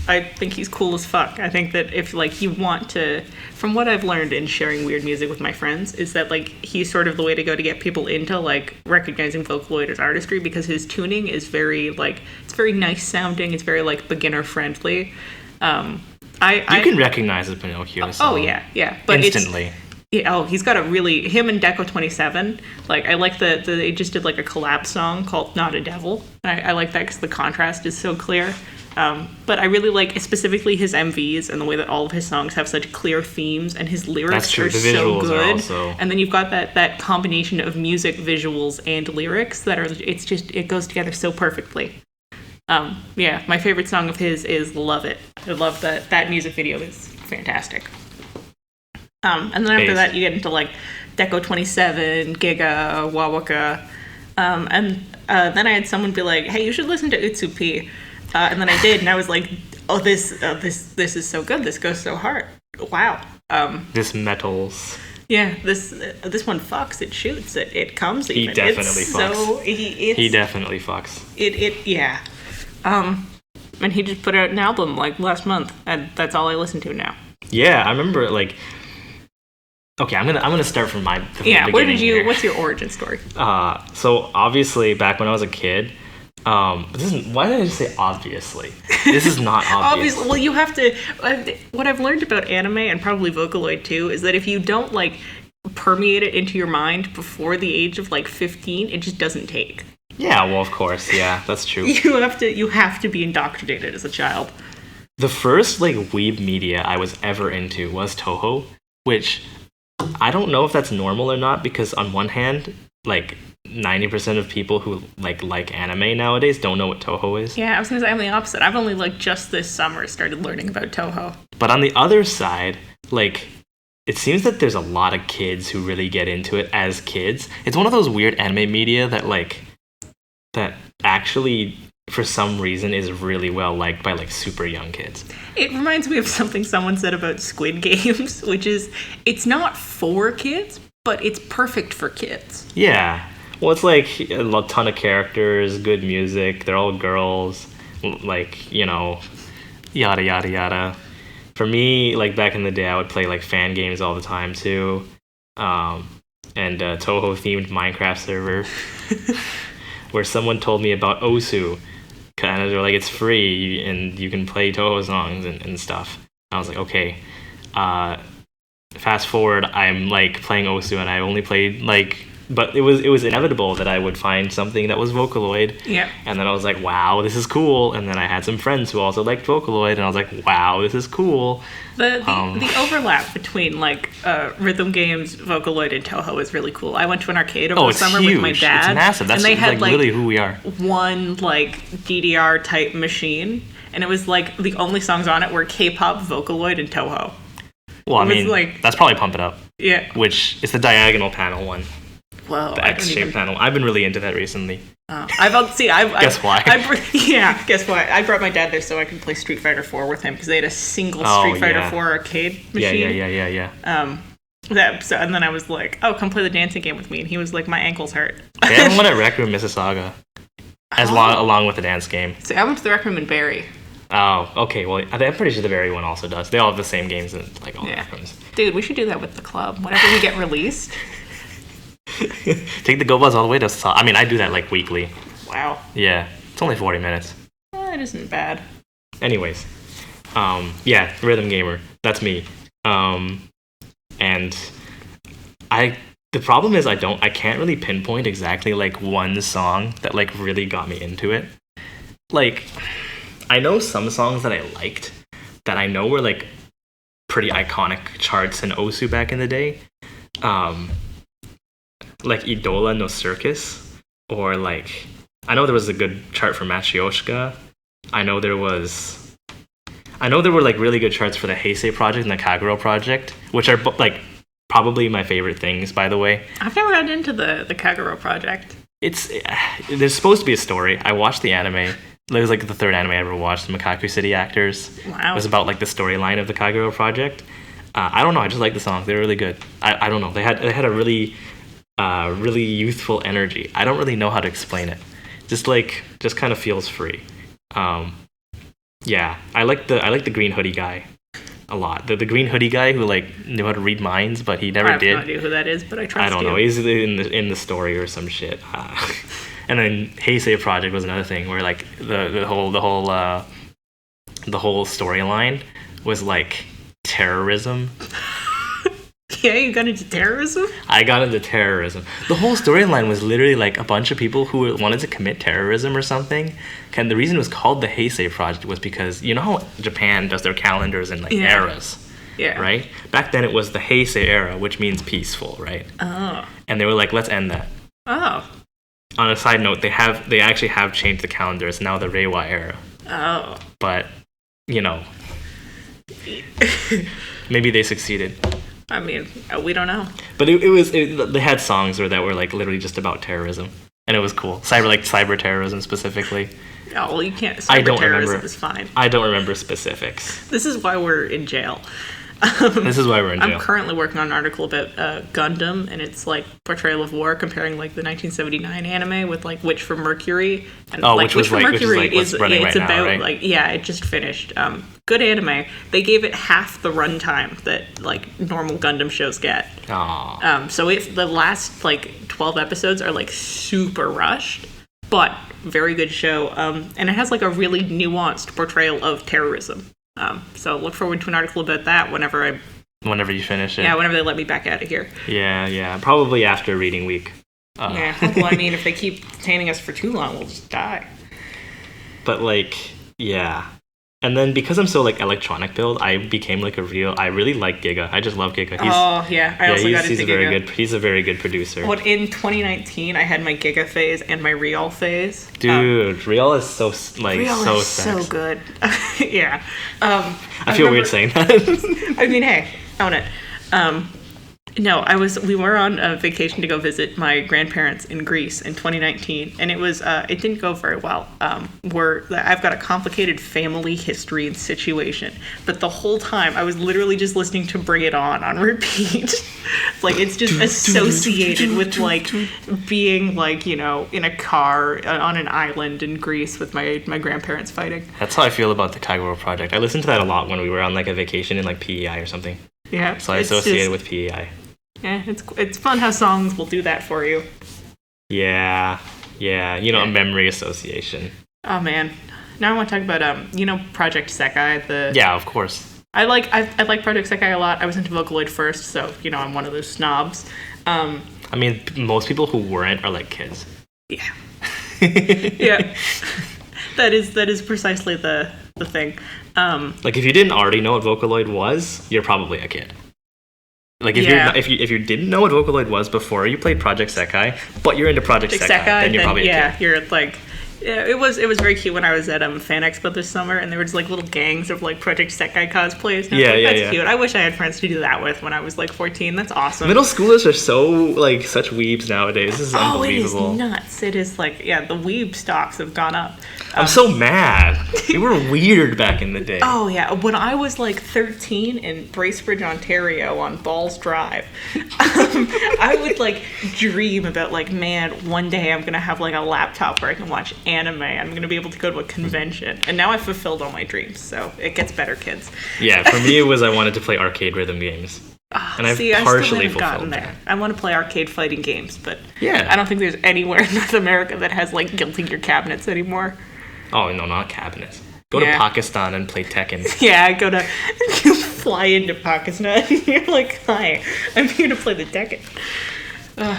I think he's cool as fuck. I think that if like you want to, from what I've learned in sharing weird music with my friends, is that like he's sort of the way to go to get people into like recognizing Vocaloid as artistry, because his tuning is very like, it's very nice sounding. It's very like beginner friendly. You can recognize a Pinocchio song. Oh yeah, but instantly. He's got a really, him and Deco 27, like I like they just did like a collab song called Not a Devil, and I like that because the contrast is so clear. But I really like specifically his MVs and the way that all of his songs have such clear themes, and his lyrics are so good. And then you've got that combination of music, visuals, and lyrics that are, it goes together so perfectly. My favorite song of his is Love It. I love that music video is fantastic. And then after that you get into like Deco 27, Giga, Wawaka, and then I had someone be like, hey, you should listen to Utsupi. And then I did, and I was like, "Oh, this is so good. This goes so hard. Wow." This metals. Yeah, this one fucks. It shoots. It comes. He definitely fucks. He definitely fucks. Yeah. And he just put out an album like last month, and that's all I listen to now. Yeah, I remember like Okay, I'm gonna start from my Yeah, where did you? here. What's your origin story? So obviously back when I was a kid, why did I just say obviously? This is not obvious. Obviously, well, you have to. What I've learned about anime and probably Vocaloid too is that if you don't like permeate it into your mind before the age of like 15, it just doesn't take. Yeah, well, of course, yeah, that's true. You have to be indoctrinated as a child. The first like weeb media I was ever into was Toho, which I don't know if that's normal or not, because on one hand, like 90% of people who like anime nowadays don't know what Toho is. Yeah, I was gonna say I'm the opposite. I've only like just this summer started learning about Toho. But on the other side, like, it seems that there's a lot of kids who really get into it as kids. It's one of those weird anime media that actually, for some reason, is really well liked by like super young kids. It reminds me of something someone said about Squid Games, which is it's not for kids, but it's perfect for kids. Yeah. Well, it's like a ton of characters, good music, they're all girls, like, you know, yada yada yada. For me, like back in the day, I would play like fan games all the time too, and Toho themed Minecraft server, where someone told me about Osu, kind of like it's free and you can play Toho songs and stuff. I was like, okay. Fast forward, I'm like playing Osu and I only played like. But it was inevitable that I would find something that was Vocaloid. Yeah. And then I was like, wow, this is cool. And then I had some friends who also liked Vocaloid, and I was like, wow, this is cool. The overlap between like rhythm games, Vocaloid, and Toho is really cool. I went to an arcade over the summer huge. with my dad. It's massive. That's and they had, like literally who we are. One like DDR type machine, and it was like the only songs on it were K-pop, Vocaloid, and Toho. Well, I mean, like, that's probably Pump It Up. Yeah. Which is the diagonal panel one. Well, the X-shaped panel. I've been really into that recently. Guess why? Guess why? I brought my dad there so I could play Street Fighter 4 with him because they had a single Street Fighter 4 arcade machine. Yeah. And then I was like, "Oh, come play the dancing game with me," and he was like, "My ankles hurt." They have one at Rec Room Mississauga, along with the dance game. So I went to the Rec Room in Barrie. Oh, okay. Well, I'm pretty sure the Barrie one also does. They all have the same games in like all the Rec Rooms. Dude, we should do that with the club whenever we get released. Take the Go Buzz all the way to I mean, I do that like weekly. Wow. Yeah, it's only 40 minutes. It isn't bad. Anyways, yeah, rhythm gamer. That's me. And the problem is I can't really pinpoint exactly like one song that like really got me into it. Like, I know some songs that I liked that I know were like pretty iconic charts in Osu back in the day. Like Idola no Circus, or like, I know there was a good chart for Machioshka. I know there were like really good charts for the Heisei project and the Kagero project, which are like probably my favorite things, by the way. I've never gotten into the Kagero project. There's supposed to be a story. I watched the anime. It was like the third anime I ever watched, the Makaku City Actors. Wow. It was about like the storyline of the Kagero project. I don't know, I just like the songs. They were really good. I don't know. They had a really youthful energy. I don't really know how to explain it. Just kind of feels free. Yeah, I like the green hoodie guy a lot. The green hoodie guy who like knew how to read minds, but he never did. I have no idea who that is, but I trust you. I don't know. He's in the story or some shit. And then Heisei Project was another thing where like the whole storyline was like terrorism. Yeah, you got into terrorism? I got into terrorism. The whole storyline was literally like a bunch of people who wanted to commit terrorism or something. And the reason it was called the Heisei Project was because, you know how Japan does their calendars in like eras? Yeah. Right? Back then it was the Heisei era, which means peaceful, right? Oh. And they were like, let's end that. Oh. On a side note, they actually have changed the calendar. It's now the Reiwa era. Oh. But, you know, maybe they succeeded. I mean, we don't know. But they had songs that were like literally just about terrorism, and it was cool. Cyber terrorism specifically. Oh, well, you can't. Cyber terrorism is fine. I don't remember specifics. This is why we're in jail. This is why we're in jail. I'm currently working on an article about Gundam and its like portrayal of war, comparing like the 1979 anime with like Witch from Mercury. And like which from Mercury is running it's right about now, right? like it just finished. Good anime. They gave it half the runtime that like normal Gundam shows get. Aww. So if the last like 12 episodes are like super rushed, but very good show. And it has like a really nuanced portrayal of terrorism. So look forward to an article about that whenever you finish it. Yeah, whenever they let me back out of here. Yeah. Probably after reading week. Yeah. Well, I mean, if they keep detaining us for too long, we'll just die. But like, yeah. And then because I'm so like electronic build, I became like I really like Giga. I just love Giga. I also got into Giga. He's a very good producer. Well, in 2019, I had my Giga phase and my Real phase. Dude, Real is so like Real so is so good. Yeah. I feel weird saying that. I mean, hey, own it. No, we were on a vacation to go visit my grandparents in Greece in 2019, and it didn't go very well. I've got a complicated family history and situation, but the whole time I was literally just listening to Bring It On repeat. Like, it's just associated with like being like, you know, in a car on an island in Greece with my grandparents fighting. That's how I feel about the Kagero project. I listened to that a lot when we were on like a vacation in like PEI or something. Yeah. So I associated with PEI. Yeah, it's fun how songs will do that for you. Yeah, you know, a memory association. Oh man, now I want to talk about Project Sekai. Yeah, of course. I like Project Sekai a lot. I was into Vocaloid first, so you know I'm one of those snobs. I mean, most people who weren't are like kids. Yeah. Yeah. That is precisely the thing. Like if you didn't already know what Vocaloid was, you're probably a kid. Like if you didn't know what Vocaloid was before you played Project Sekai, but you're into Project Sekai, then you're probably a kid. You're like, it was very cute when I was at Fan Expo this summer, and there were just like little gangs of like Project Sekai cosplays. And that's cute. I wish I had friends to do that with when I was like 14. That's awesome. Middle schoolers are so like such weebs nowadays. This is unbelievable. It is nuts. It is like the weeb stocks have gone up. I'm so mad. We were weird back in the day. Oh, yeah. When I was like 13 in Bracebridge, Ontario on Balls Drive, I would like dream about like, man, one day I'm going to have like a laptop where I can watch anime. I'm going to be able to go to a convention. And now I've fulfilled all my dreams. So it gets better, kids. Yeah, for me, it was I wanted to play arcade rhythm games. And I've partially fulfilled that. I want to play arcade fighting games, but yeah. I don't think there's anywhere in North America that has like Guilty Gear cabinets anymore. Oh, no, not cabinets. Go to Pakistan and play Tekken. Yeah, you fly into Pakistan and you're like, hi, I'm here to play the Tekken.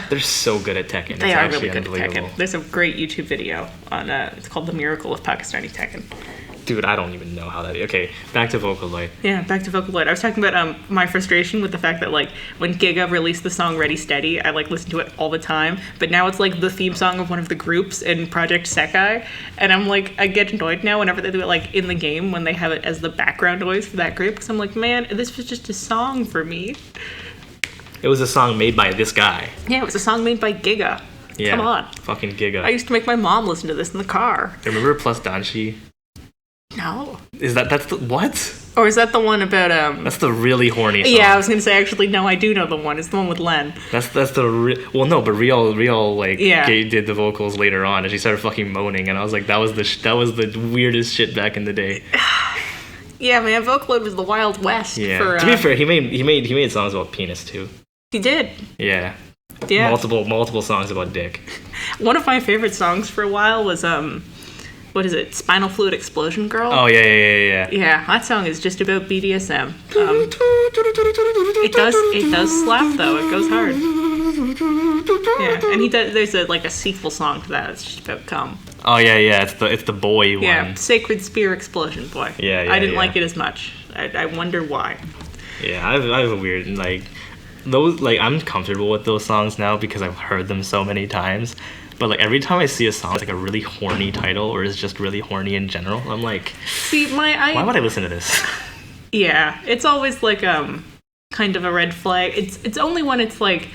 They're so good at Tekken. They are really good at Tekken. There's a great YouTube video on, it's called The Miracle of Pakistani Tekken. Dude, I don't even know how that is. Okay, back to Vocaloid. Yeah, back to Vocaloid. I was talking about my frustration with the fact that, like, when Giga released the song Ready Steady, I, like, listened to it all the time. But now it's, like, the theme song of one of the groups in Project Sekai. And I'm, like, I get annoyed now whenever they do it, like, in the game when they have it as the background noise for that group. Because I'm like, man, this was just a song for me. It was a song made by this guy. Yeah, it was a song made by Giga. Yeah, come on. Fucking Giga. I used to make my mom listen to this in the car. Remember Plus Danshi? No. That's the what? Or is that the one about That's the really horny song. Yeah, I was gonna say actually no, I do know the one. It's the one with Len. That's the well no, but Real like did the vocals later on, and she started fucking moaning, and I was like, that was the weirdest shit back in the day. Yeah, man, Vocaloid was the Wild West. Yeah. To be fair, he made songs about penis too. He did. Yeah. Yeah. Multiple songs about dick. One of my favorite songs for a while was what is it? Spinal Fluid Explosion Girl? Oh, yeah. Yeah, that song is just about BDSM. It does slap, though. It goes hard. Yeah, and there's a sequel song to that. It's just about cum. Oh, yeah. It's the boy one. Yeah, Sacred Spear Explosion Boy. Yeah. I didn't like it as much. I wonder why. Yeah, I have a weird, like, those, like, I'm comfortable with those songs now because I've heard them so many times. But like every time I see a song with like a really horny title or is just really horny in general, I'm like, why would I listen to this? Yeah, it's always like kind of a red flag. It's only when it's like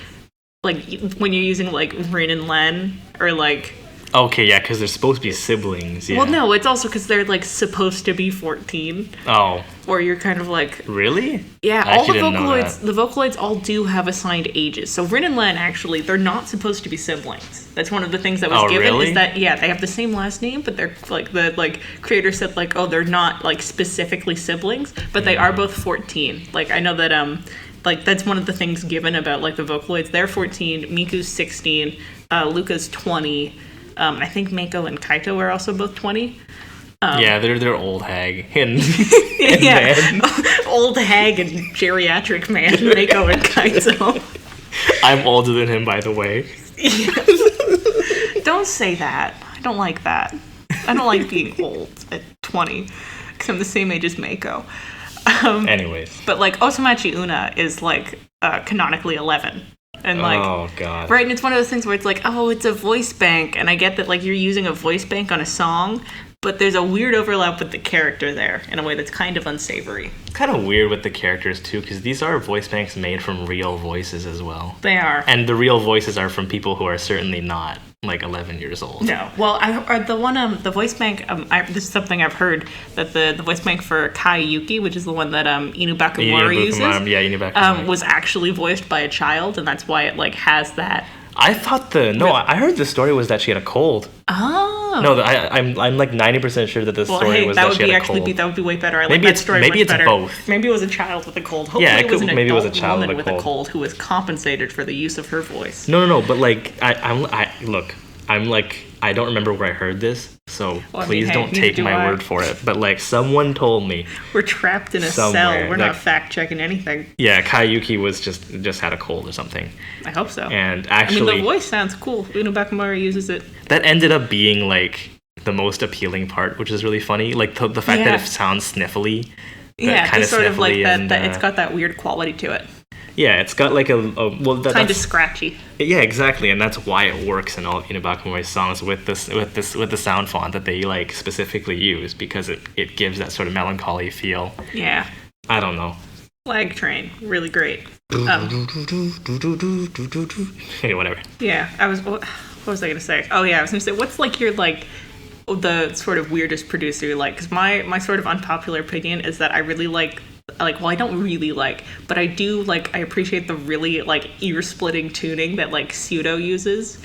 when you're using like Rin and Len or like Okay, yeah, because they're supposed to be siblings. Yeah. Well, no, it's also because they're like supposed to be 14. Oh, Or you're kind of like, really? yeah, I all the actually didn't know Vocaloids, that. the Vocaloids all do have assigned ages. So Rin and Len, actually, they're not supposed to be siblings. That's one of the things that was Oh, given really? is that, yeah, they have the same last name, but they're like, the like creator said like, oh, they're not like specifically siblings, but they are both 14. Like, I know that, like that's one of the things given about like the Vocaloids. They're 14, Miku's 16, Luca's 20. I think Mako and Kaito are also both 20. Yeah, they're old hag and, Yeah, man. old hag and geriatric man, Mako and Kaito. I'm older than him, by the way. Don't say that. I don't like that. I don't like being old at 20 because I'm the same age as Mako. Anyways. But like Osomachi Una is like canonically 11. And like, Oh god. right, and it's one of those things where it's like, oh, it's a voice bank, and I get that like you're using a voice bank on a song, but there's a weird overlap with the character there in a way that's kind of unsavory. It's kind of weird with the characters too, because these are voice banks made from real voices as well. They are. And the real voices are from people who are certainly not like 11 years old. No, well, the voice bank. This is something I've heard that the voice bank for Kai Yuki, which is the one that Inu Bakumura uses, was actually voiced by a child, and that's why it like has that. I thought I heard the story was that she had a cold. Oh. No, I'm like 90% sure that the story was that she had a cold. That would be way better. I Maybe like that story maybe much it's better. both. Maybe it was a child with a cold. Hopefully Yeah, it was an maybe it was adult a child woman with a with a cold. cold who was compensated for the use of her voice. No, but like I'm like I don't remember where I heard this, so Well, I mean, please hey, don't neither take do my I. word for it. But like someone told me, We're trapped in a Somewhere, cell. We're like- not fact checking anything. yeah, Kayuki was just had a cold or something. I hope so. And I actually, mean, the voice sounds cool. Inu Bakumura uses it. that ended up being like the most appealing part, which is really funny. Like the fact that Yeah. it sounds sniffly. Yeah, kind just sort of like sniffly that. and, That it's got that weird quality to it. Yeah, it's got like Kind of that's, scratchy. yeah, exactly, and that's why it works in all of Inabakumori's songs with the sound font that they like specifically use, because it gives that sort of melancholy feel. Yeah. I don't know. Flag Train, really great. Hey, whatever. Yeah, what was I gonna say? Oh yeah, I was gonna say, what's like your like the sort of weirdest producer you like? Because my sort of unpopular opinion is that I really like well, I don't really like, but I do like, I appreciate the really like ear-splitting tuning that like Pseudo uses.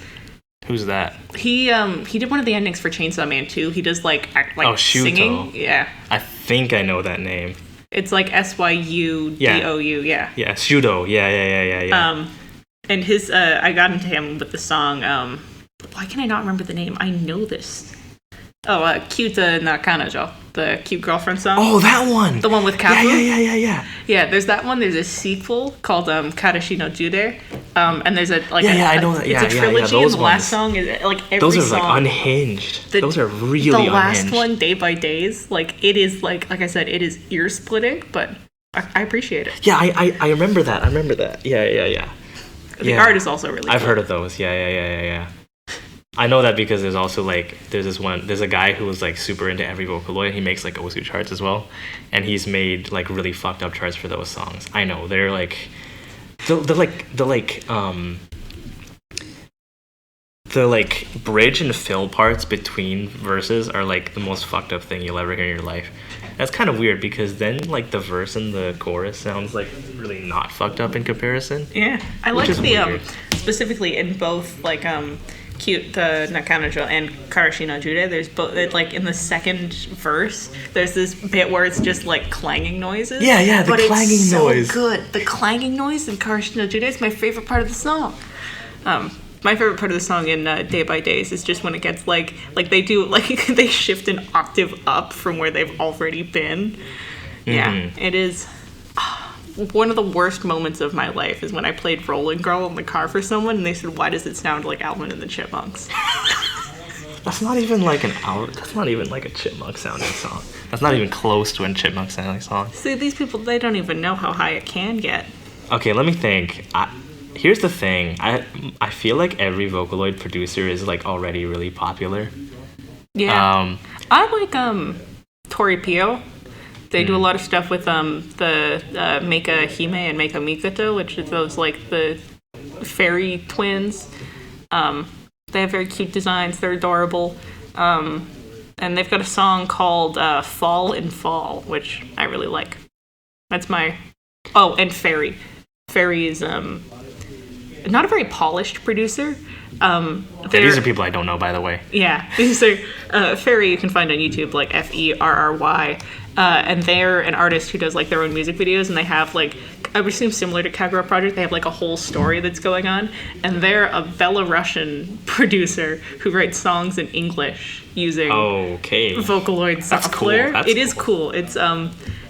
Who's that? He did one of the endings for Chainsaw Man 2. He does like Shuto. singing. Yeah, I think I know that name. it's like SYUDOU. Yeah. Yeah, Shudo. Yeah. And his I got into him with the song. Why can I not remember the name? I know this. Oh, Cute na Kanajo, the cute girlfriend song. Oh, that one. The one with Kapu. Yeah. Yeah, there's that one. There's a sequel called Karashi no Jude. And there's a like I know that. It's a trilogy, those and the last ones. song is like every Those are song. like unhinged. Those are really the unhinged. last one, Day by Days, like it is like I said, it is ear splitting, but I appreciate it. Yeah, I remember that. Yeah. The art is also really I've cool. heard of those. Yeah. I know that because there's also like there's a guy who was like super into every Vocaloid. He makes like Osu charts as well, and he's made like really fucked up charts for those songs. I know they're like the bridge and fill parts between verses are like the most fucked up thing you'll ever hear in your life. That's kind of weird because then like the verse and the chorus sounds like really not fucked up in comparison. Yeah, I Which like is the weird. specifically in both like Cute the Nakanajo and Karashi no Jude. There's both like in the second verse. There's this bit where it's just like clanging noises. Yeah, the but clanging it's so noise. good. The clanging noise in Karashi no Jude is my favorite part of the song. My favorite part of the song in Day by Days is just when it gets like they do like they shift an octave up from where they've already been. Yeah, it is. One of the worst moments of my life is when I played Rolling Girl in the car for someone, and they said, "Why does it sound like Alvin and the Chipmunks?" That's not even like That's not even like a chipmunk sounding song. That's not even close to a chipmunk sounding song. See, these people, they don't even know how high it can get. Okay, let me think. Here's the thing. I feel like every Vocaloid producer is like already really popular. Yeah. I like Tori Pio. They do a lot of stuff with the Meika Hime and Meika Mikoto, which is those like the fairy twins. They have very cute designs. They're adorable. And they've got a song called Fall in Fall, which I really like. That's my... Oh, and Fairy. Fairy is not a very polished producer. These are people I don't know, by the way. Yeah. These are... Fairy you can find on YouTube, like Ferry. And they're an artist who does, like, their own music videos, and they have, like... I would assume similar to Kagura Project, they have, like, a whole story that's going on. And they're a Belarusian producer who writes songs in English using Vocaloid software. That's It is cool. It's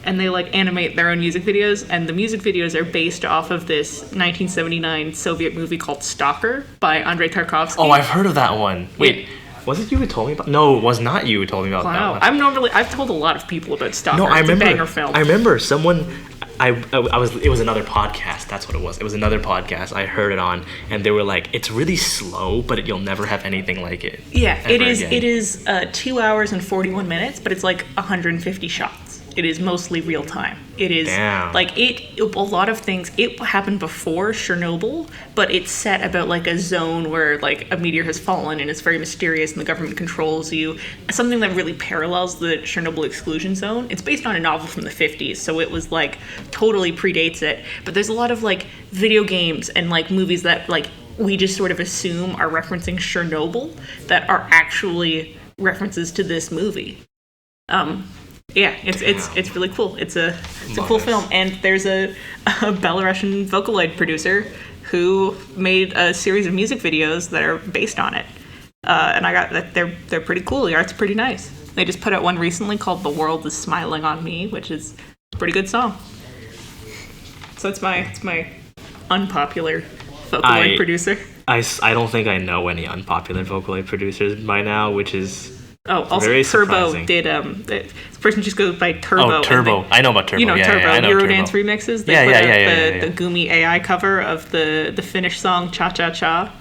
and they like animate their own music videos, and the music videos are based off of this 1979 Soviet movie called Stalker by Andrei Tarkovsky. Oh, I've heard of that one. Wait, was it you who told me about? No, it was not you who told me about that one. I've told a lot of people about Stalker. No, I remember. It's a banger film. I remember someone. It was another podcast. That's what it was. It was another podcast. I heard it on, and they were like, "It's really slow, but you'll never have anything like it." Yeah, it is. Again. It is 2 hours and 41 minutes, but it's like 150 shots. It is mostly real time. It is like a lot of things. It happened before Chernobyl, but it's set about like a zone where like a meteor has fallen and it's very mysterious and the government controls you. Something that really parallels the Chernobyl exclusion zone. It's based on a novel from the 50s, so it was like totally predates it. But there's a lot of like video games and like movies that like we just sort of assume are referencing Chernobyl that are actually references to this movie. Yeah, it's really cool. It's a cool film, and there's a Belarusian Vocaloid producer who made a series of music videos that are based on it. And I got that they're pretty cool. The art's pretty nice. They just put out one recently called "The World Is Smiling on Me," which is a pretty good song. So it's my unpopular Vocaloid producer. I don't think I know any unpopular Vocaloid producers by now, which is. Oh, also very Turbo surprising. did this person just goes by Turbo. Oh, Turbo. I know about Turbo. You know Turbo. I know Eurodance Turbo. remixes. They put out the yeah. Gumi AI cover of the Finnish song Cha Cha Cha.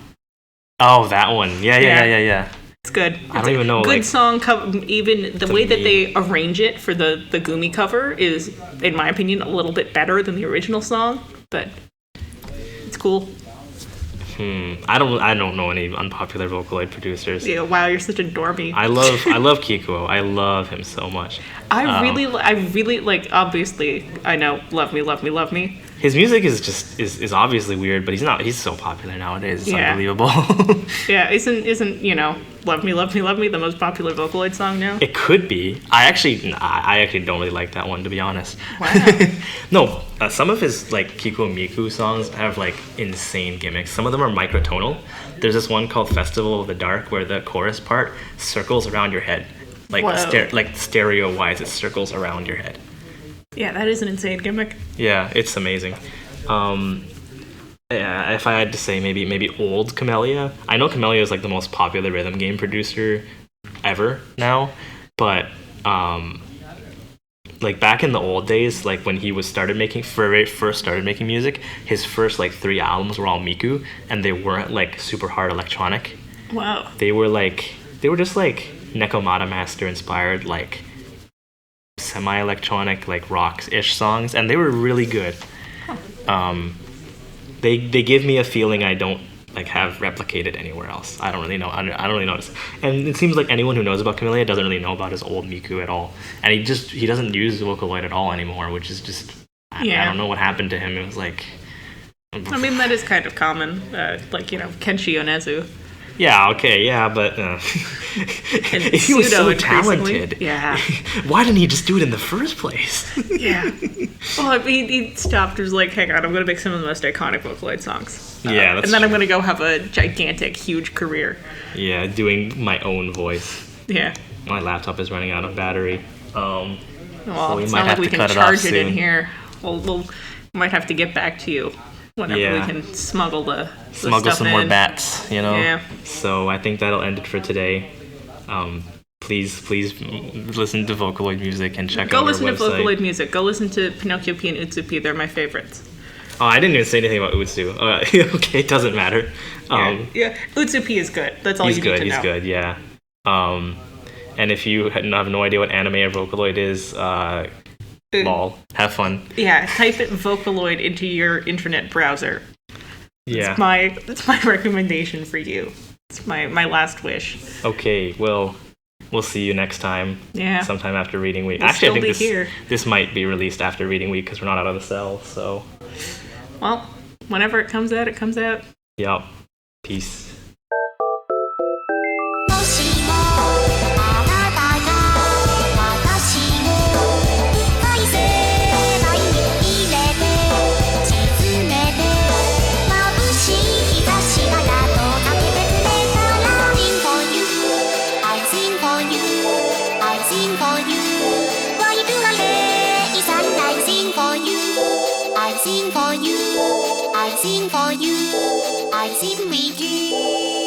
Oh, that one. Yeah. It's good. I don't even know. Good like, song cover. Even the way that they arrange it for the Gumi cover is, in my opinion, a little bit better than the original song. But it's cool. I don't know any unpopular Vocaloid producers. Yeah, wow, you're such a dormy. I love Kikuo. I love him so much. I really like. Obviously, I know. Love me. His music is obviously weird, but he's so popular nowadays. It's unbelievable. Yeah, isn't "Love Me, the most popular Vocaloid song now? It could be. I actually don't really like that one, to be honest. Wow. No, some of his like Kikuo Miku songs have like insane gimmicks. Some of them are microtonal. There's this one called Festival of the Dark where the chorus part circles around your head, like stereo wise, it circles around your head. Yeah, that is an insane gimmick. Yeah, it's amazing. Yeah, if I had to say maybe old Camellia. I know Camellia is like the most popular rhythm game producer ever now, but like back in the old days, like when he first started making music, his first like 3 albums were all Miku, and they weren't like super hard electronic. Wow. They were just like McMaster inspired, like semi-electronic, like rock-ish songs, and they were really good. They give me a feeling I don't like have replicated anywhere else. I don't really know. I don't really notice. And it seems like anyone who knows about Camellia doesn't really know about his old Miku at all. And he doesn't use Vocaloid at all anymore, which is just I don't know what happened to him. It was like I mean, that is kind of common. Like, Kenshi Yonezu. Yeah, okay, yeah, but if he was so talented, why didn't he just do it in the first place? Yeah. Well, he stopped and was like, hang on, I'm going to make some of the most iconic Vocaloid songs. Yeah, that's and then I'm going to go have a gigantic, huge career. Yeah, doing my own voice. Yeah. My laptop is running out of battery. Well, so we it's might not have like we to can cut charge it it off in soon. here. We might have to get back to you whenever we can smuggle the smuggle stuff some in. more bats, Yeah. So I think that'll end it for today. Please listen to Vocaloid music and check out our website. Go listen to Vocaloid music. Go listen to Pinocchio P and Utsupi. They're my favorites. Oh, I didn't even say anything about Utsu. Okay, it doesn't matter. Yeah, Utsupi is good. That's all you need to know. He's good, yeah. And if you have no idea what anime or Vocaloid is, lol, have fun. Yeah, type it Vocaloid into your internet browser. Yeah. That's my recommendation for you. It's my last wish. Okay, well, we'll see you next time. Yeah. Sometime after reading week. We'll Actually, I still think be here. this might be released after reading week because we're not out of the cell. So, Well, whenever it comes out, it comes out. yep. Peace. もしもあなたが私を深い世界に入れて沈めて眩しい日差しがやっとかけてくれたら Sing for you I sing for you I sing for you Why do I raise and I sing for you I sing for you I sing for you I sing with you